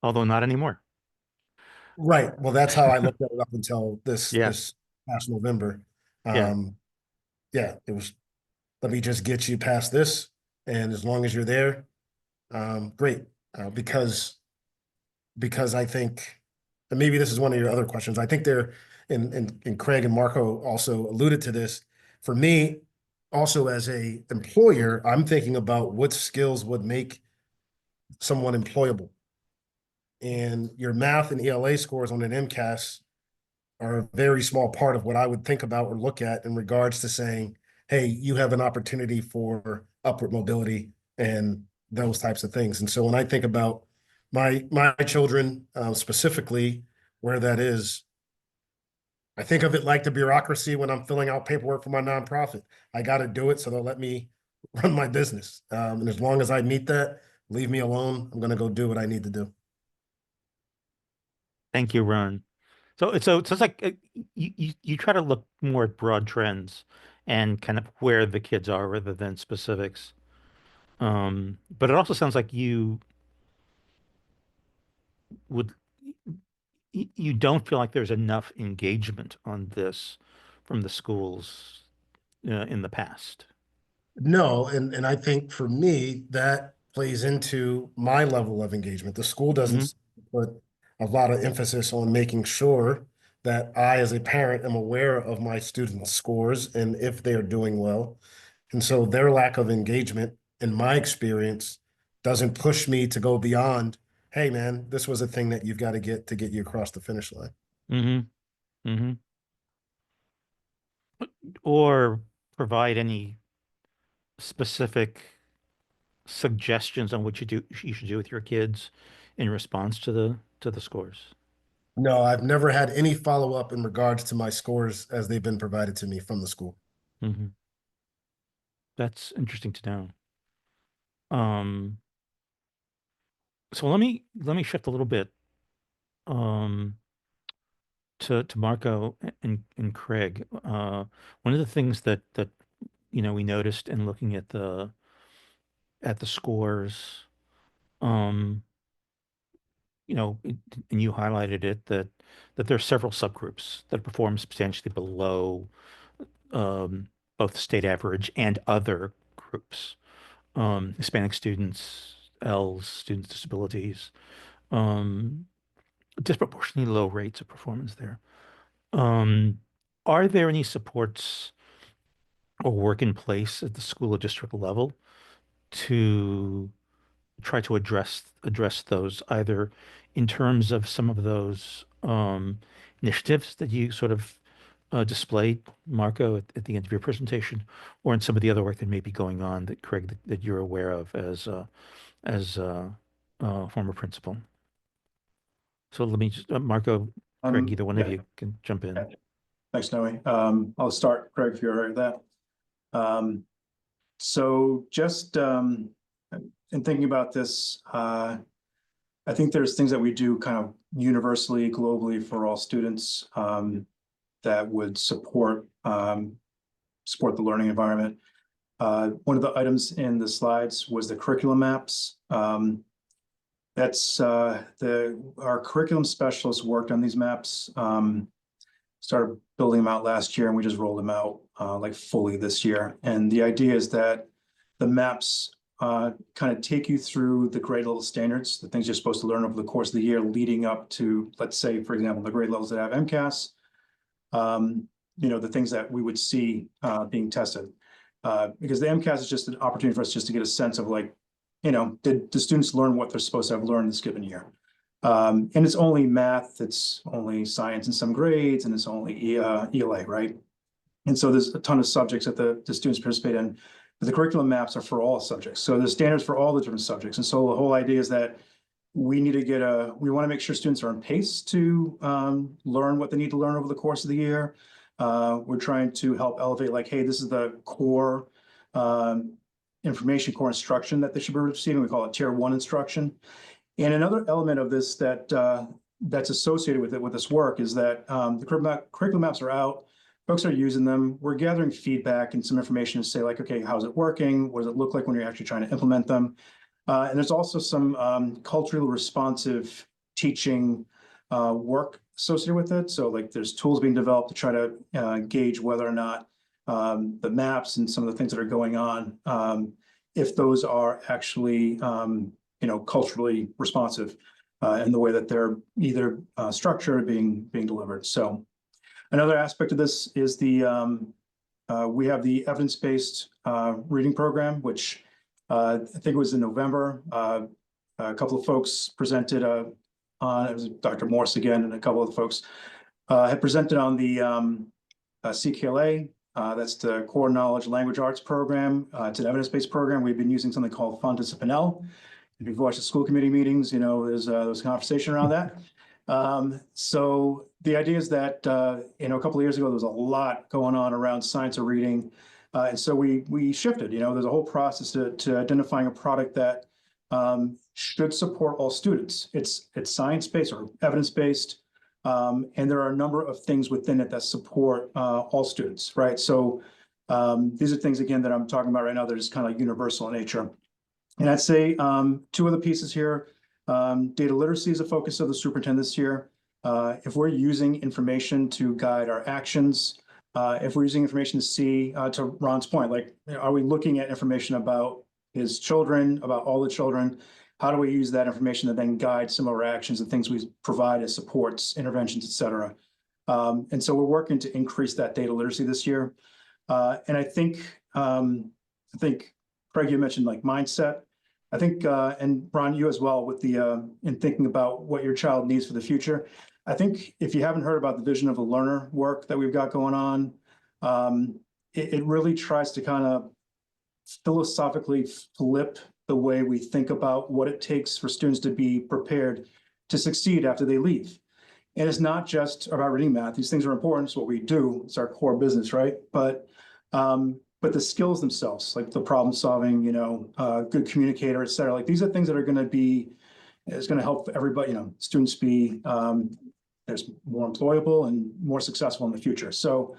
Although not anymore. Right. Well, that's how I looked at it up until this Yeah. this past November. Yeah. Yeah, it was, let me just get you past this, and as long as you're there, great. Because I think, and maybe this is one of your other questions. I think there, and Craig and Marco also alluded to this. For me, also as a employer, I'm thinking about what skills would make someone employable. And your math and ELA scores on an MCAS are a very small part of what I would think about or look at in regards to saying, hey, you have an opportunity for upward mobility and those types of things. And so when I think about my children, specifically where that is, I think of it like the bureaucracy when I'm filling out paperwork for my nonprofit. I got to do it so they'll let me run my business. And as long as I meet that, leave me alone. I'm going to go do what I need to do. Thank you, Ron. So it's like you try to look more at broad trends and kind of where the kids are rather than specifics. But it also sounds like would you don't feel like there's enough engagement on this from the schools in the past. No, and I think for me, that plays into my level of engagement. The school Hmm. doesn't put a lot of emphasis on making sure that I, as a parent, am aware of my students' scores and if they are doing well. And so their lack of engagement, in my experience, doesn't push me to go beyond, hey man, this was a thing that you've got to get you across the finish line. Hmm. Hmm. Or provide any specific suggestions on what you should do with your kids in response to the scores. No, I've never had any follow-up in regards to my scores as they've been provided to me from the school. Hmm. That's interesting to know. Um, so let me shift a little bit um, to Marco and Craig. One of the things that we noticed in looking at the scores, um, and you highlighted it that there are several subgroups that perform substantially below um, both the state average and other groups. Hispanic students, Ls, students with disabilities, um, disproportionately low rates of performance there. Um, are there any supports or work in place at the school or district level to try to address those, either in terms of some of those initiatives that you sort of displayed, Marco, at the end of your presentation, or in some of the other work that may be going on that Craig that you're aware of as former principal? So let me just Marco, Craig, either one of Yeah, you can jump in. thanks, Noe. I'll start, Craig, if you're all right with that. So just in thinking about this, I think there's things that we do kind of universally, globally for all students that would support the learning environment. One of the items in the slides was the curriculum maps. That's our curriculum specialists worked on these maps, started building them out last year, and we just rolled them out like fully this year. And the idea is that the maps kind of take you through the grade level standards, the things you're supposed to learn over the course of the year, leading up to, let's say, for example, the grade levels that have MCAS. The things that we would see being tested, because the MCAS is just an opportunity for us just to get a sense of like, did the students learn what they're supposed to have learned this given year? And it's only math, it's only science in some grades, and it's only ELA, right? And so there's a ton of subjects that the students participate in, but the curriculum maps are for all subjects. So there's standards for all the different subjects. And so the whole idea is that we need to we want to make sure students are on pace to learn what they need to learn over the course of the year. We're trying to help elevate, like, hey, this is the core information, core instruction that they should be receiving. We call it tier 1 instruction. And another element of this that's associated with this work is that the curriculum maps are out. folks are using them. We're gathering feedback and some information to say like, okay, how's it working? What does it look like when you're actually trying to implement them? And there's also some culturally responsive teaching work associated with it. So like there's tools being developed to try to gauge whether or not the maps and some of the things that are going on, if those are actually, culturally responsive in the way that they're either structured or being delivered. So another aspect of this is we have the evidence-based reading program, which I think it was in November. A couple of folks presented on, it was Dr. Morse again, and a couple of folks had presented on the CKLA. That's the Core Knowledge Language Arts program. It's an evidence-based program. We've been using something called Font Disciplinel. If you've watched the school committee meetings, there's conversation around that. So the idea is that, a couple of years ago, there was a lot going on around science of reading. And so we shifted, there's a whole process to identifying a product that should support all students. It's science-based or evidence-based. And there are a number of things within it that support all students, right? So these are things, again, that I'm talking about right now. They're just kind of like universal in nature. And I'd say two other pieces here. Data literacy is a focus of the superintendent this year. If we're using information to guide our actions, if we're using information to see, to Ron's point, like, are we looking at information about his children, about all the children? How do we use that information to then guide some of our actions and things we provide as supports, interventions, et cetera? And so we're working to increase that data literacy this year. And I think, Craig, you mentioned like mindset. I think, and Ron, you as well, with the in thinking about what your child needs for the future. I think if you haven't heard about the vision of a learner work that we've got going on, it really tries to kind of philosophically flip the way we think about what it takes for students to be prepared to succeed after they leave. And it's not just about reading math. These things are important. It's what we do. It's our core business, right? But the skills themselves, like the problem solving, good communicator, et cetera, like these are things that are going to help everybody, students be more employable and more successful in the future. So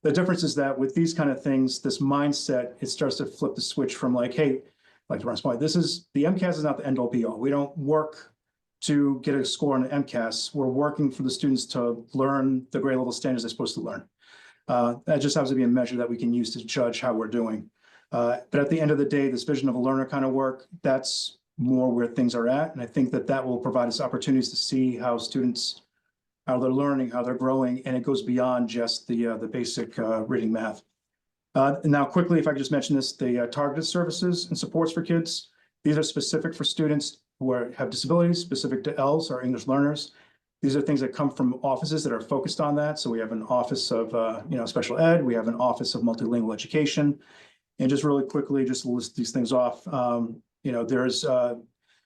the difference is that with these kind of things, this mindset, it starts to flip the switch from like, hey, like Ron's point, the MCAS is not the end all be all. We don't work to get a score on an MCAS. We're working for the students to learn the grade level standards they're supposed to learn. That just happens to be a measure that we can use to judge how we're doing. But at the end of the day, this vision of a learner kind of work, that's more where things are at. And I think that will provide us opportunities to see how students, how they're learning, how they're growing, and it goes beyond just the basic reading math. And now quickly, if I could just mention this, the targeted services and supports for kids. These are specific for students who have disabilities, specific to ELs or English learners. These are things that come from offices that are focused on that. So we have an office of special ed, we have an office of multilingual education. And just really quickly, just to list these things off, there's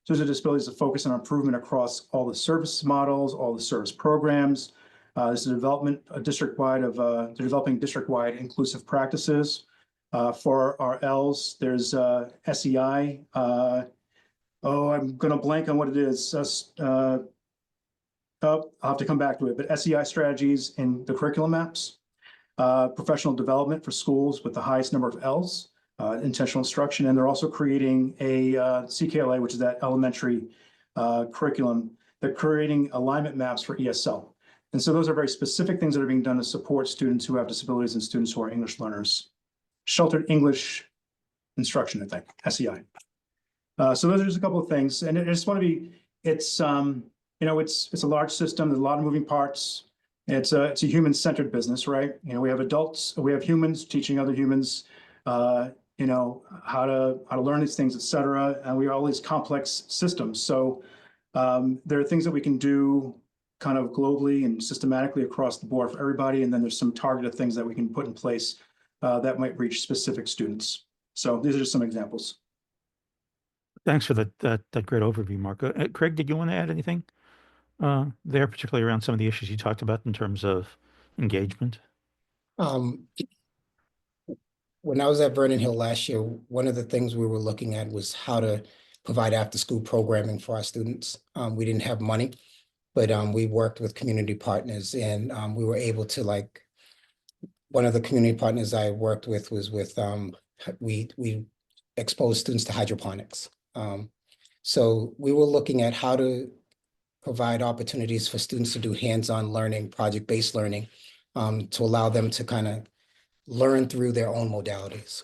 disabilities that focus on improvement across all the service models, all the service programs. This is a development district-wide of they're developing district-wide inclusive practices. For our Ls, there's SEI. I'm going to blank on what it is. I'll have to come back to it, but SEI strategies in the curriculum maps, professional development for schools with the highest number of Ls, intentional instruction, and they're also creating a CKLA, which is that elementary curriculum. They're creating alignment maps for ESL. And so those are very specific things that are being done to support students who have disabilities and students who are English learners. Sheltered English instruction, I think, SEI. So those are just a couple of things. And I just want to be, it's a large system. There's a lot of moving parts. It's a human-centered business, right? We have adults, we have humans teaching other humans, how to learn these things, et cetera. And we have all these complex systems. So there are things that we can do kind of globally and systematically across the board for everybody. And then there's some targeted things that we can put in place that might reach specific students. So these are just some examples. Thanks for that great overview, Marco. Craig, did you want to add anything there, particularly around some of the issues you talked about in terms of engagement? When I was at Vernon Hill last year, one of the things we were looking at was how to provide after-school programming for our students. We didn't have money, but we worked with community partners, and we were able to one of the community partners I worked with was with, we exposed students to hydroponics. So we were looking at how to provide opportunities for students to do hands-on learning, project-based learning, to allow them to kind of learn through their own modalities.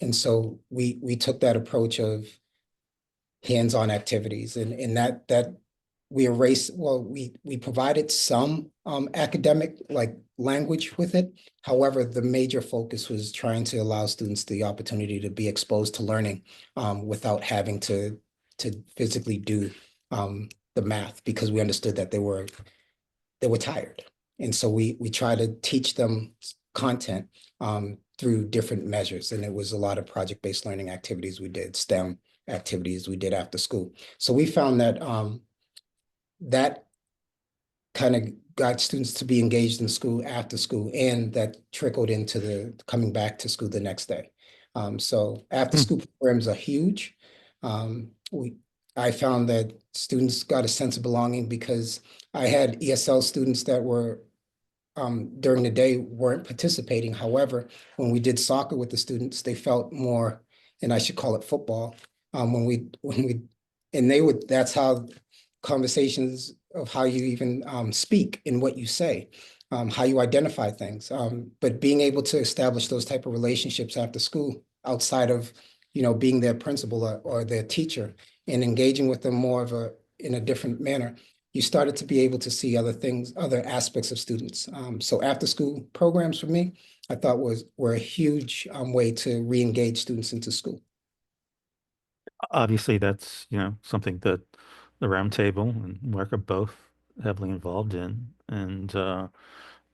And so we took that approach of hands-on activities, and that we provided some academic like language with it. However, the major focus was trying to allow students the opportunity to be exposed to learning without having to physically do the math, because we understood that they were tired. And so we try to teach them content through different measures. And it was a lot of project-based learning activities we did, STEM activities we did after school. So we found that that kind of got students to be engaged in school after school, and that trickled into the coming back to school the next day. So after school programs are huge. I found that students got a sense of belonging, because I had ESL students that were during the day weren't participating. However, when we did soccer with the students, they felt more, and I should call it football. That's how conversations of how you even speak and what you say, how you identify things. But being able to establish those type of relationships after school, outside of, being their principal or their teacher, and engaging with them more in a different manner, you started to be able to see other things, other aspects of students. So after school programs for me, I thought were a huge way to re-engage students into school. Obviously, that's, something that the roundtable and Mark are both heavily involved in. And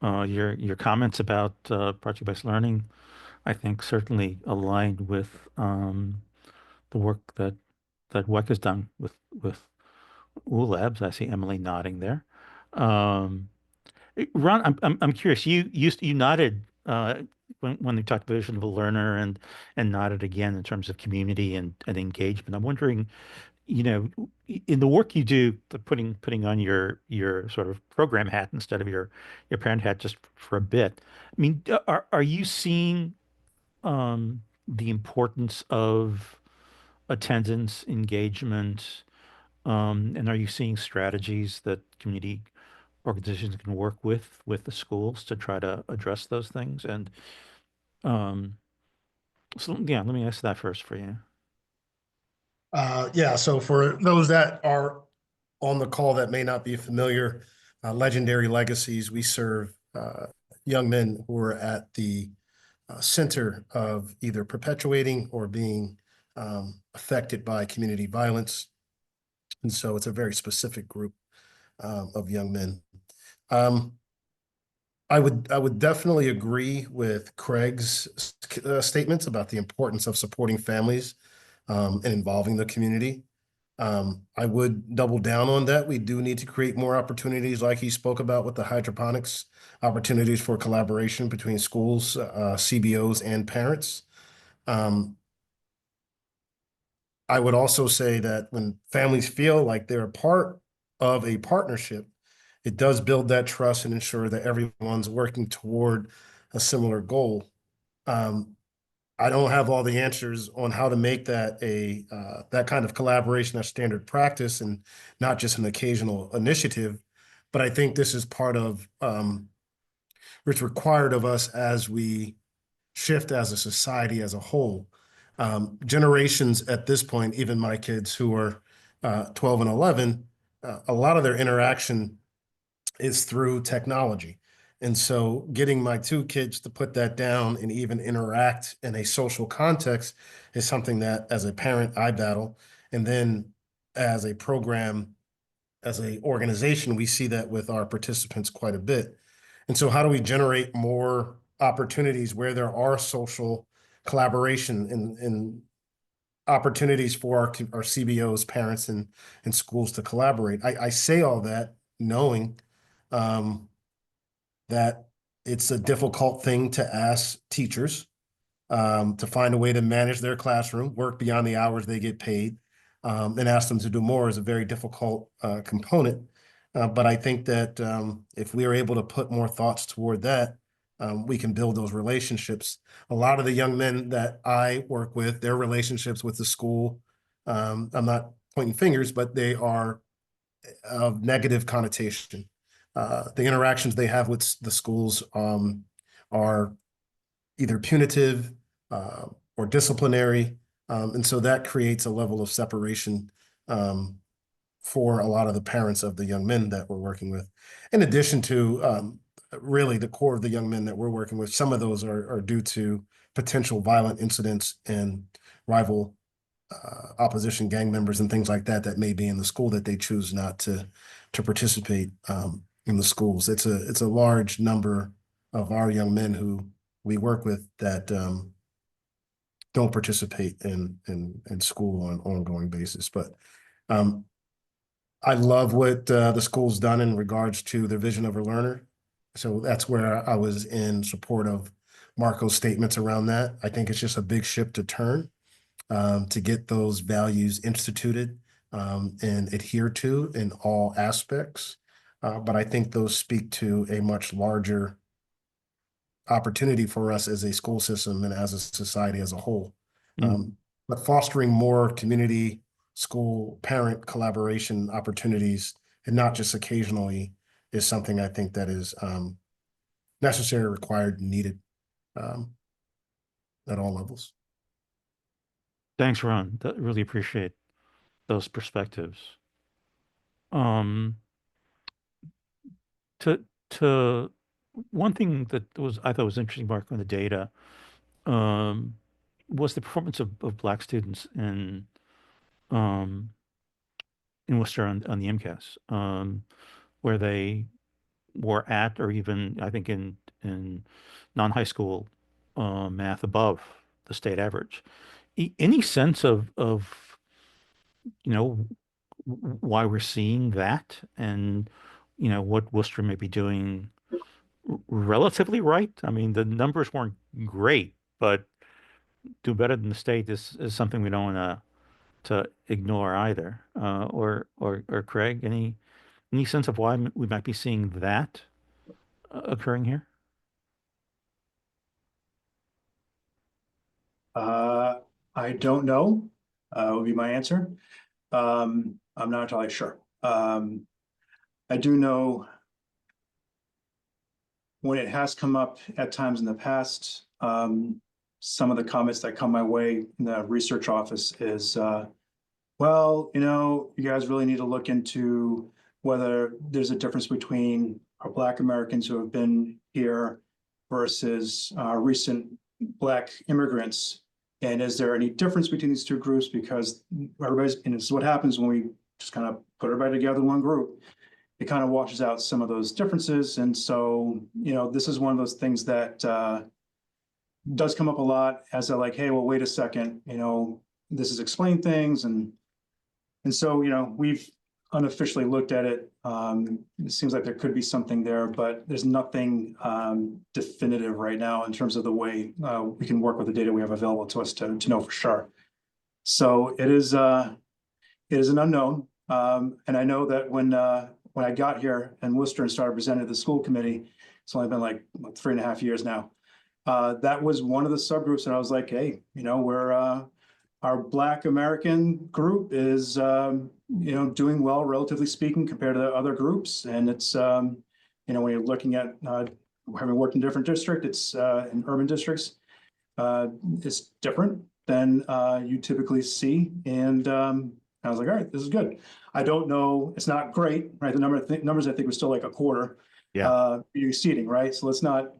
your comments about project-based learning, I think, certainly aligned with the work that WEC has done with ULabs. I see Emily nodding there. Um, Ron, I'm curious. You nodded when you talked about vision of a learner, and nodded again in terms of community and engagement. I'm wondering, in the work you do, putting on your sort of program hat instead of your parent hat just for a bit. I mean, are you seeing the importance of attendance, engagement, and are you seeing strategies that community organizations can work with the schools to try to address those things? And um, so yeah, let me ask that first for you. Yeah, so for those that are on the call that may not be familiar, Legendary Legacies, we serve young men who are at the center of either perpetuating or being affected by community violence. And so it's a very specific group of young men. I would definitely agree with Craig's statements about the importance of supporting families and involving the community. I would double down on that. We do need to create more opportunities, like he spoke about with the hydroponics, opportunities for collaboration between schools, CBOs, and parents. I would also say that when families feel like they're a part of a partnership, it does build that trust and ensure that everyone's working toward a similar goal. I don't have all the answers on how to make that that kind of collaboration a standard practice and not just an occasional initiative, but I think this is part of what's required of us as we shift as a society as a whole. Generations at this point, even my kids who are 12 and 11, a lot of their interaction is through technology. And so getting my two kids to put that down and even interact in a social context is something that as a parent, I battle. And then as a program, as an organization, we see that with our participants quite a bit. And so how do we generate more opportunities where there are social collaboration and opportunities for our CBOs, parents, and schools to collaborate? I say all that knowing that it's a difficult thing to ask teachers to find a way to manage their classroom, work beyond the hours they get paid, and ask them to do more is a very difficult component. But I think that if we are able to put more thoughts toward that, we can build those relationships. A lot of the young men that I work with, their relationships with the school, I'm not pointing fingers, but they are of negative connotation. The interactions they have with the schools are either punitive or disciplinary. And so that creates a level of separation for a lot of the parents of the young men that we're working with. In addition to really the core of the young men that we're working with, some of those are due to potential violent incidents and rival opposition gang members and things like that that may be in the school that they choose not to participate in the schools. It's a large number of our young men who we work with that don't participate in school on an ongoing basis. But I love what the school's done in regards to the vision of a learner. So that's where I was in support of Marco's statements around that. I think it's just a big ship to turn to get those values instituted and adhered to in all aspects. But I think those speak to a much larger opportunity for us as a school system and as a society as a whole. But fostering more community, school, parent collaboration opportunities, and not just occasionally, is something I think that is necessary, required, and needed at all levels. Thanks, Ron. Really appreciate those perspectives. To one thing that I thought was interesting, Mark, on the data, was the performance of Black students in Worcester on the MCAS, where they were at, or even I think in non-high school math above the state average. Any sense of why we're seeing that, and what Worcester may be doing relatively right? I mean, the numbers weren't great, but do better than the state is something we don't want to ignore either. Or Craig, any sense of why we might be seeing that occurring here? I don't know, would be my answer. I'm not entirely sure. I do know when it has come up at times in the past, some of the comments that come my way in the research office is, well, you guys really need to look into whether there's a difference between our Black Americans who have been here versus recent Black immigrants. And is there any difference between these two groups? Because everybody's, and this is what happens when we just kind of put everybody together in one group. It kind of washes out some of those differences. And so, this is one of those things that does come up a lot as they're like, hey, well, wait a second, this is explain things. And so, we've unofficially looked at it. It seems like there could be something there, but there's nothing definitive right now in terms of the way we can work with the data we have available to us to know for sure. So it is an unknown. And I know that when I got here in Worcester and started presenting to the school committee, it's only been like 3.5 years now. That was one of the subgroups that I was like, hey, we're our Black American group is, doing well, relatively speaking, compared to the other groups. And it's, when you're looking at having worked in different districts, it's in urban districts, it's different than you typically see. And I was like, all right, this is good. I don't know, it's not great, right? The numbers I think was still like a quarter. Yeah. Exceeding, right? So let's not,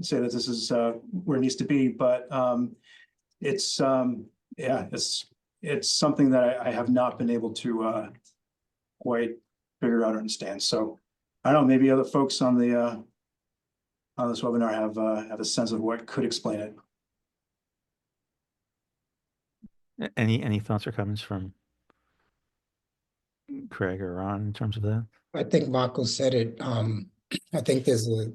say that this is where it needs to be, but it's it's something that I have not been able to quite figure out or understand. So I don't know, maybe other folks on the on this webinar have a sense of what could explain it. Any thoughts or comments from Craig or Ron in terms of that? I think Marco said it. I think there's a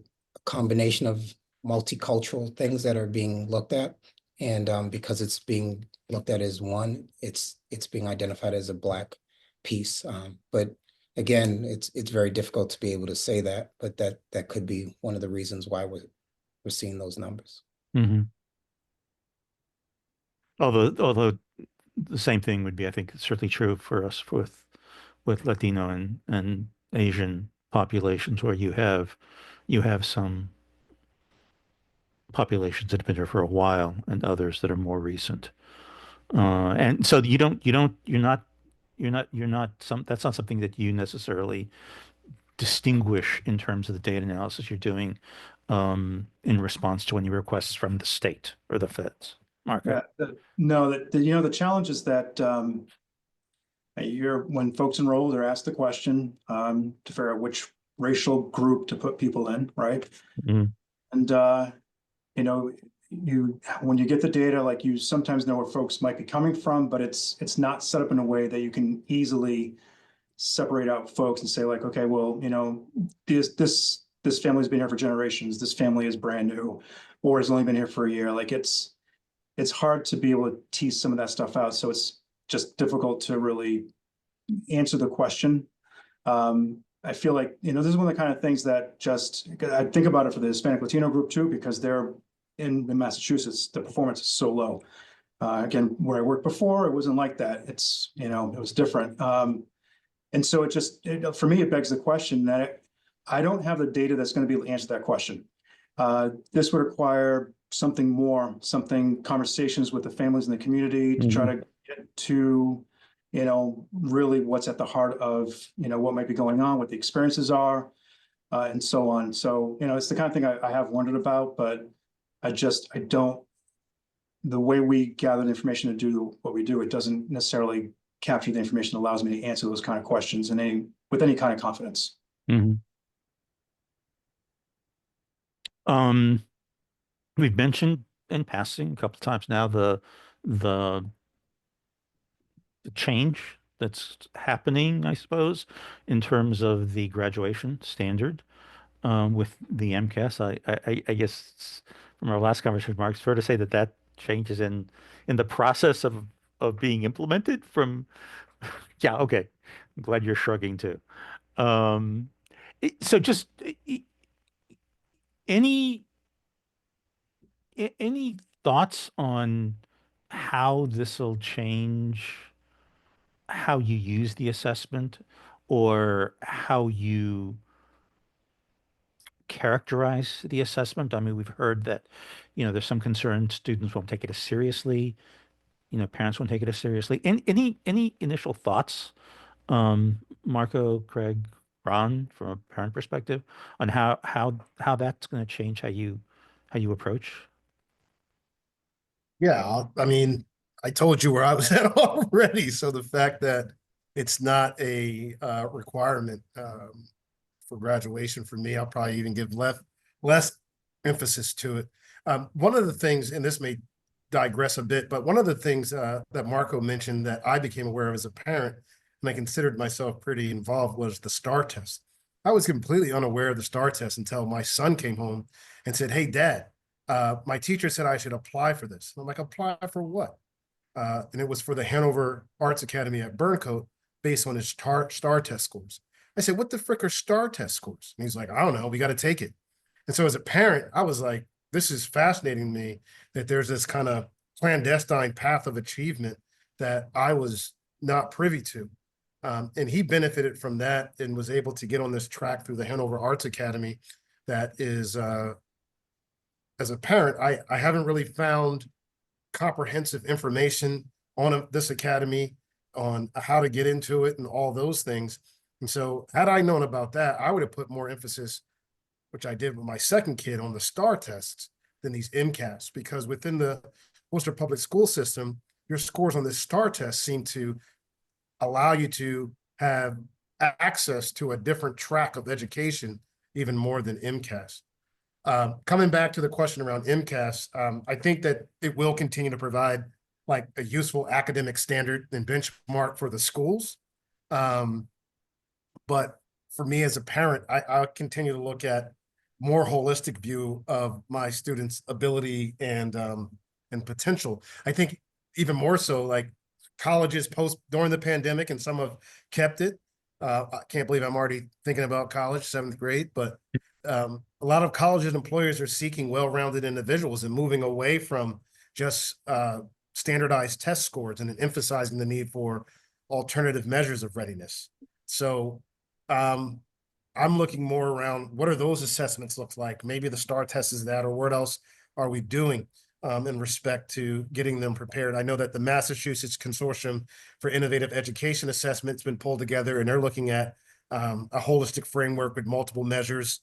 combination of multicultural things that are being looked at. And because it's being looked at as one, it's being identified as a Black piece. But again, it's very difficult to be able to say that, but that could be one of the reasons why we're seeing those numbers. Mm-hmm. Although the same thing would be, I think, certainly true for us with Latino and Asian populations, where you have some populations that have been here for a while and others that are more recent. And so that's not something that you necessarily distinguish in terms of the data analysis you're doing in response to any requests from the state or the feds. Marco? Yeah, no, the challenge is that when folks enroll, they're asked the question to figure out which racial group to put people in, right? Mhm. And when you get the data, like, you sometimes know where folks might be coming from, but it's not set up in a way that you can easily separate out folks and say, like, okay, well, this family's been here for generations, this family is brand new, or has only been here for a year. Like, it's hard to be able to tease some of that stuff out. So it's just difficult to really answer the question. I feel like, this is one of the kind of things that I think about it for the Hispanic Latino group too, because they're in Massachusetts, the performance is so low. Again, where I worked before, it wasn't like that. It was different. And so for me, it begs the question that I don't have the data that's going to be able to answer that question. This would require conversations with the families in the community to try to get to, really what's at the heart of, what might be going on, what the experiences are, and so on. So, it's the kind of thing I have wondered about, but the way we gather the information to do what we do, it doesn't necessarily capture the information that allows me to answer those kind of questions with any kind of confidence. Mm-hmm. We've mentioned in passing a couple of times now the change that's happening, I suppose, in terms of the graduation standard with the MCAS. I guess from our last conversation, Mark, it's fair to say that change is in the process of being implemented from. Yeah, okay. I'm glad you're shrugging too. So just any any thoughts on how this will change how you use the assessment or how you characterize the assessment? I mean, we've heard that, there's some concern students won't take it as seriously, parents won't take it as seriously. Any initial thoughts, Marco, Craig, Ron, from a parent perspective, on how that's going to change how you approach? Yeah, I mean, I told you where I was at already. So the fact that it's not a requirement for graduation for me, I'll probably even give less emphasis to it. One of the things, and this may digress a bit, but one of the things that Marco mentioned that I became aware of as a parent, and I considered myself pretty involved, was the STAR test. I was completely unaware of the STAR test until my son came home and said, "Hey, Dad, my teacher said I should apply for this." And I'm like, "Apply for what?" And it was for the Hanover Arts Academy at Burncoat based on his STAR test scores. I said, "What the frick are STAR test scores?" And he's like, "I don't know. We got to take it." And so as a parent, I was like, this is fascinating to me that there's this kind of clandestine path of achievement that I was not privy to. And he benefited from that and was able to get on this track through the Hanover Arts Academy. That is, as a parent, I haven't really found comprehensive information on this academy, on how to get into it and all those things. And so had I known about that, I would have put more emphasis, which I did with my second kid, on the STAR tests than these MCAS, because within the Worcester Public School system, your scores on the STAR test seem to allow you to have access to a different track of education, even more than MCAS. Coming back to the question around MCAS, I think that it will continue to provide like a useful academic standard and benchmark for the schools. But for me as a parent, I continue to look at more holistic view of my students' ability and potential. I think even more so, like colleges during the pandemic, and some have kept it. I can't believe I'm already thinking about college, 7th grade, but a a lot of colleges and employers are seeking well-rounded individuals and moving away from just standardized test scores and emphasizing the need for alternative measures of readiness. So I'm looking more around what are those assessments look like? Maybe the STAR test is that, or what else are we doing in respect to getting them prepared? I know that the Massachusetts Consortium for Innovative Education Assessment has been pulled together, and they're looking at a holistic framework with multiple measures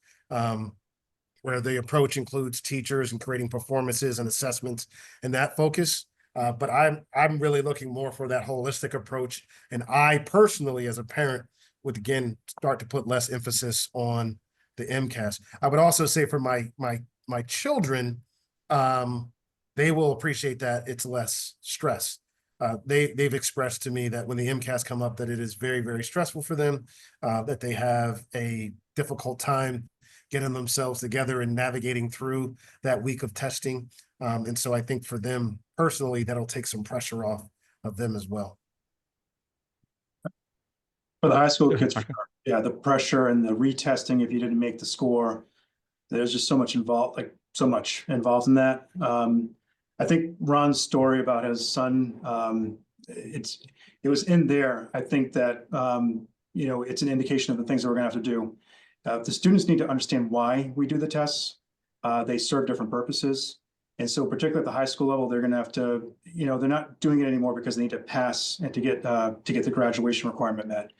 where the approach includes teachers and creating performances and assessments and that focus. But I'm really looking more for that holistic approach. And I personally, as a parent, would again start to put less emphasis on the MCAS. I would also say for my children, they will appreciate that it's less stress. They've expressed to me that when the MCAS come up, that it is very, very stressful for them, that they have a difficult time getting themselves together and navigating through that week of testing. And so I think for them personally, that'll take some pressure off of them as well. For the high school kids, yeah, the pressure and the retesting if you didn't make the score, there's just so much involved, like so much involved in that. I think Ron's story about his son, it was in there. I think that it's an indication of the things that we're gonna have to do. The students need to understand why we do the tests. They serve different purposes. And so particularly at the high school level, they're gonna have to, they're not doing it anymore because they need to pass and to get the graduation requirement met.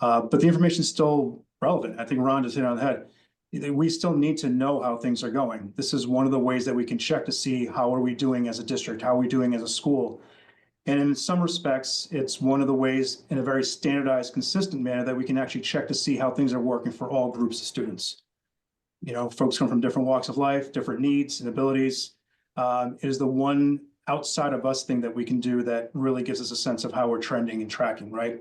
But the information is still relevant. I think Ron just hit it on the head. We still need to know how things are going. This is one of the ways that we can check to see how are we doing as a district, how are we doing as a school. And in some respects, it's one of the ways in a very standardized, consistent manner that we can actually check to see how things are working for all groups of students. Folks come from different walks of life, different needs and abilities. It is the one outside of us thing that we can do that really gives us a sense of how we're trending and tracking, right?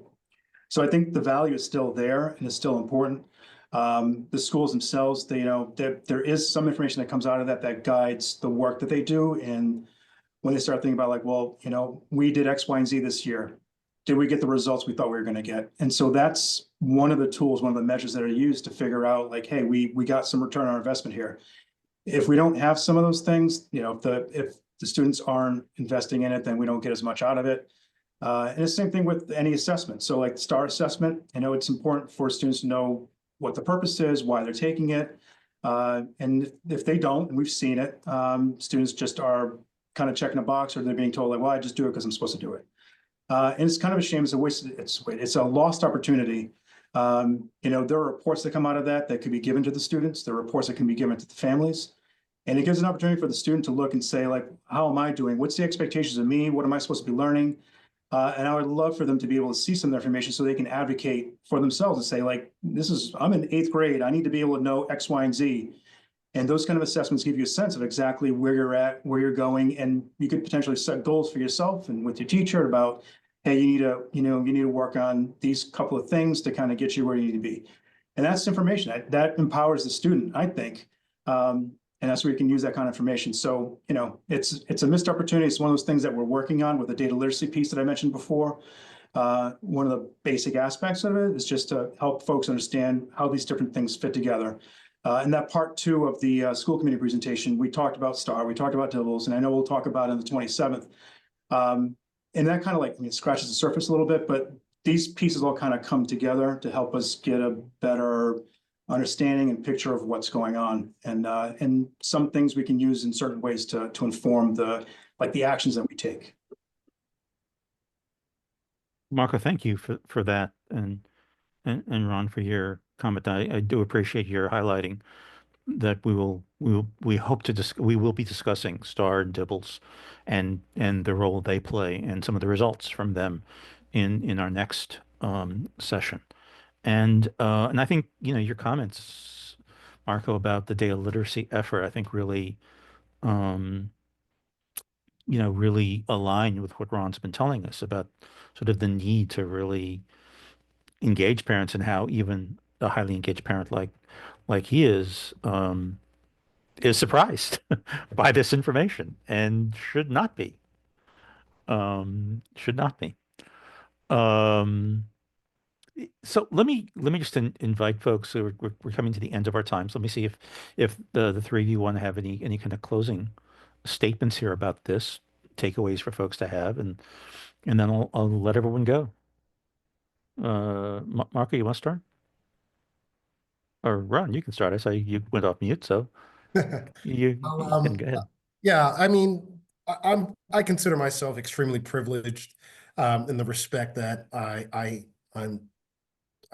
So I think the value is still there and it's still important. The schools themselves, there is some information that comes out of that guides the work that they do. And when they start thinking about like, well, we did X, Y, and Z this year. Did we get the results we thought we were going to get? And so that's one of the tools, one of the measures that are used to figure out like, hey, we got some return on our investment here. If we don't have some of those things, if the students aren't investing in it, then we don't get as much out of it. And the same thing with any assessment. So like the STAR assessment, it's important for students to know what the purpose is, why they're taking it. And if they don't, and we've seen it, students just are kind of checking a box or they're being told like, well, I just do it because I'm supposed to do it. And it's kind of a shame. It's a waste. It's a lost opportunity. There are reports that come out of that could be given to the students. There are reports that can be given to the families. And it gives an opportunity for the student to look and say like, how am I doing? What's the expectations of me? What am I supposed to be learning? And I would love for them to be able to see some of the information so they can advocate for themselves and say like, I'm in 8th grade. I need to be able to know X, Y, and Z. And those kind of assessments give you a sense of exactly where you're at, where you're going. And you could potentially set goals for yourself and with your teacher about, hey, you need to work on these couple of things to kind of get you where you need to be. And that's information that empowers the student, I think. And that's where you can use that kind of information. So, it's a missed opportunity. It's one of those things that we're working on with the data literacy piece that I mentioned before. One of the basic aspects of it is just to help folks understand how these different things fit together. In that part 2 of the school committee presentation, we talked about STAR, we talked about DIBELS, and I know we'll talk about it on the 27th. And that kind of scratches the surface a little bit, but these pieces all kind of come together to help us get a better understanding and picture of what's going on. And some things we can use in certain ways to inform the actions that we take. Marco, thank you for that, and Ron for your comment. I do appreciate your highlighting that we will be discussing STAR and DIBELS and the role they play and some of the results from them in our next session. And I think your comments, Marco, about the data literacy effort, I think really really align with what Ron's been telling us about sort of the need to really engage parents and how even a highly engaged parent like he is surprised by this information and should not be. Should not be. So let me just invite folks. So we're coming to the end of our time. So let me see if the three of you want to have any kind of closing statements here about this, takeaways for folks to have, and then I'll let everyone go. Marco, you want to start? Or Ron, you can start. I saw you went off mute, so you can go ahead. Yeah, I mean, I consider myself extremely privileged in the respect that I'm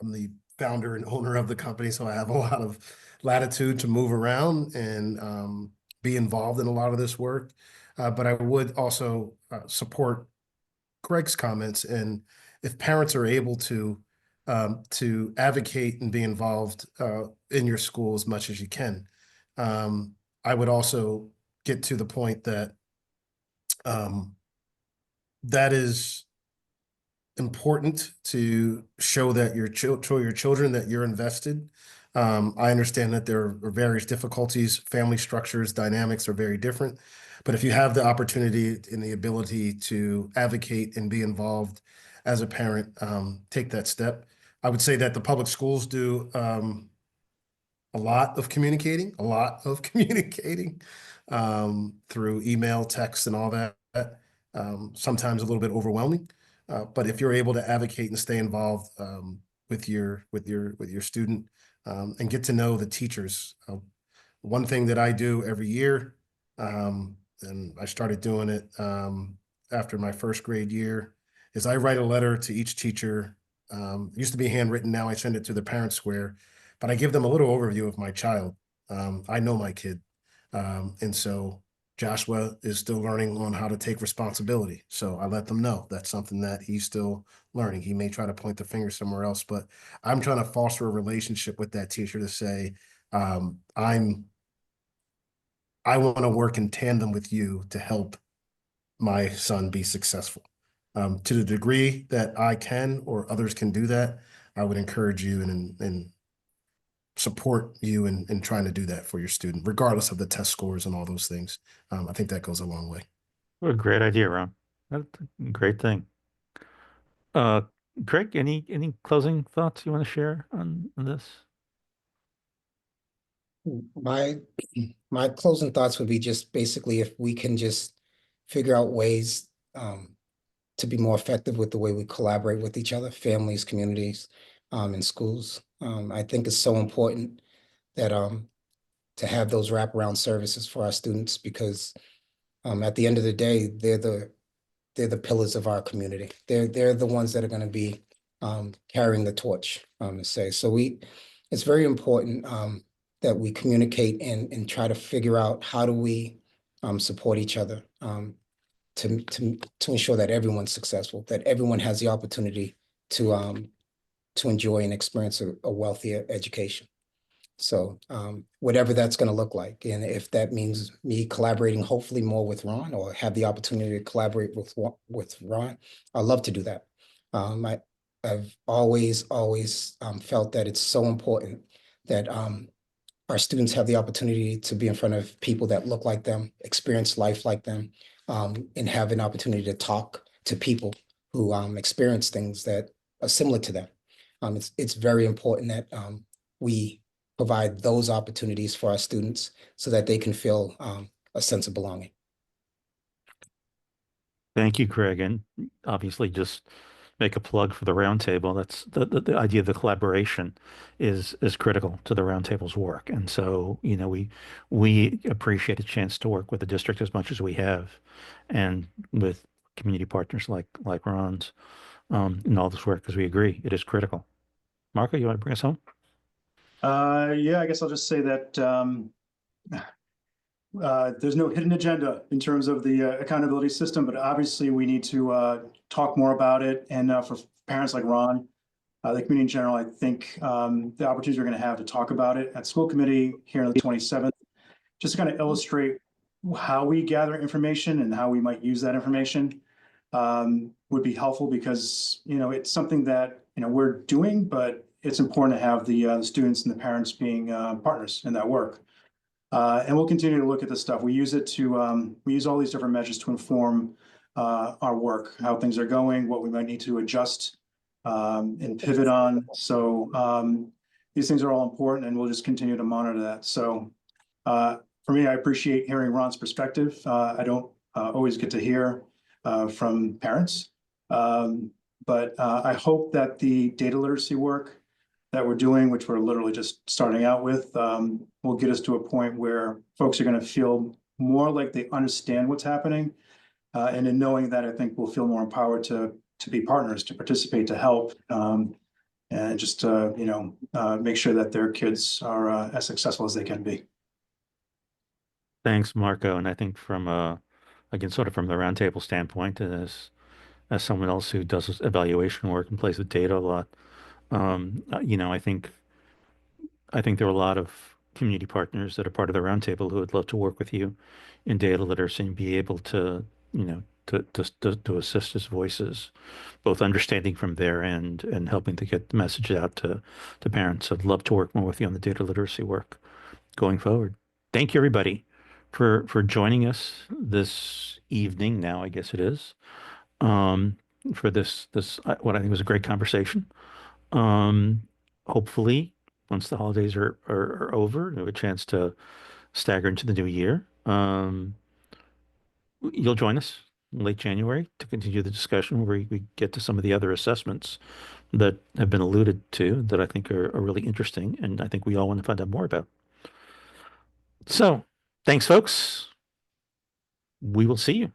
the founder and owner of the company, so I have a lot of latitude to move around and be involved in a lot of this work. But I would also support Greg's comments, and if parents are able to advocate and be involved in your school as much as you can. I would also get to the point that that is important to show that show your children that you're invested. I understand that there are various difficulties, family structures, dynamics are very different. But if you have the opportunity and the ability to advocate and be involved as a parent, take that step. I would say that the public schools do a lot of communicating through email, text, and all that. Sometimes a little bit overwhelming. But if you're able to advocate and stay involved with your student and get to know the teachers, one thing that I do every year, and I started doing it after my first grade year, is I write a letter to each teacher. It used to be handwritten, now I send it to the parent square, but I give them a little overview of my child. I know my kid, and so Joshua is still learning on how to take responsibility. So I let them know that's something that he's still learning. He may try to point the finger somewhere else, but I'm trying to foster a relationship with that teacher to say, I want to work in tandem with you to help my son be successful. To the degree that I can or others can do that, I would encourage you and support you in trying to do that for your student, regardless of the test scores and all those things. I think that goes a long way. What a great idea, Ron. That's a great thing. Craig, any closing thoughts you want to share on this? My closing thoughts would be just basically if we can just figure out ways to be more effective with the way we collaborate with each other, families, communities, and schools. I think it's so important that to have those wraparound services for our students because at the end of the day, they're the pillars of our community. They're the ones that are going to be carrying the torch, to say. So it's very important that we communicate and try to figure out how do we support each other to ensure that everyone's successful, that everyone has the opportunity to enjoy and experience a wealthier education. So whatever that's going to look like, and if that means me collaborating hopefully more with Ron or have the opportunity to collaborate with Ron, I'd love to do that. I've always felt that it's so important that our students have the opportunity to be in front of people that look like them, experience life like them, and have an opportunity to talk to people who experience things that are similar to them. It's very important that we provide those opportunities for our students so that they can feel a sense of belonging. Thank you, Craig. And obviously just make a plug for the roundtable. That's the idea of the collaboration is critical to the roundtable's work. And so, we appreciate a chance to work with the district as much as we have and with community partners like Ron's in all this work because we agree it is critical. Marco, you want to bring us home? Yeah, I guess I'll just say that there's no hidden agenda in terms of the accountability system, but obviously we need to talk more about it. And for parents like Ron, the community in general, I think the opportunities we're going to have to talk about it at school committee here on the 27th, just to kind of illustrate how we gather information and how we might use that information would be helpful because, it's something that, we're doing, but it's important to have the students and the parents being partners in that work. And we'll continue to look at this stuff. We use all these different measures to inform our work, how things are going, what we might need to adjust and pivot on. So these things are all important, and we'll just continue to monitor that. So for me, I appreciate hearing Ron's perspective. I don't always get to hear from parents. But I hope that the data literacy work that we're doing, which we're literally just starting out with, will get us to a point where folks are going to feel more like they understand what's happening. And in knowing that, I think we'll feel more empowered to be partners, to participate, to help, and just make sure that their kids are as successful as they can be. Thanks, Marco. And I think from again, sort of from the roundtable standpoint, as someone else who does evaluation work and plays with data a lot, I think there are a lot of community partners that are part of the roundtable who would love to work with you in data literacy and be able to, to assist as voices, both understanding from their end and helping to get the message out to parents. I'd love to work more with you on the data literacy work going forward. Thank you, everybody, for joining us this evening. Now, I guess it is, for this what I think was a great conversation. Hopefully, once the holidays are over, we have a chance to stagger into the new year. You'll join us in late January to continue the discussion where we get to some of the other assessments that have been alluded to that I think are really interesting, and I think we all want to find out more about. So, thanks, folks. We will see you.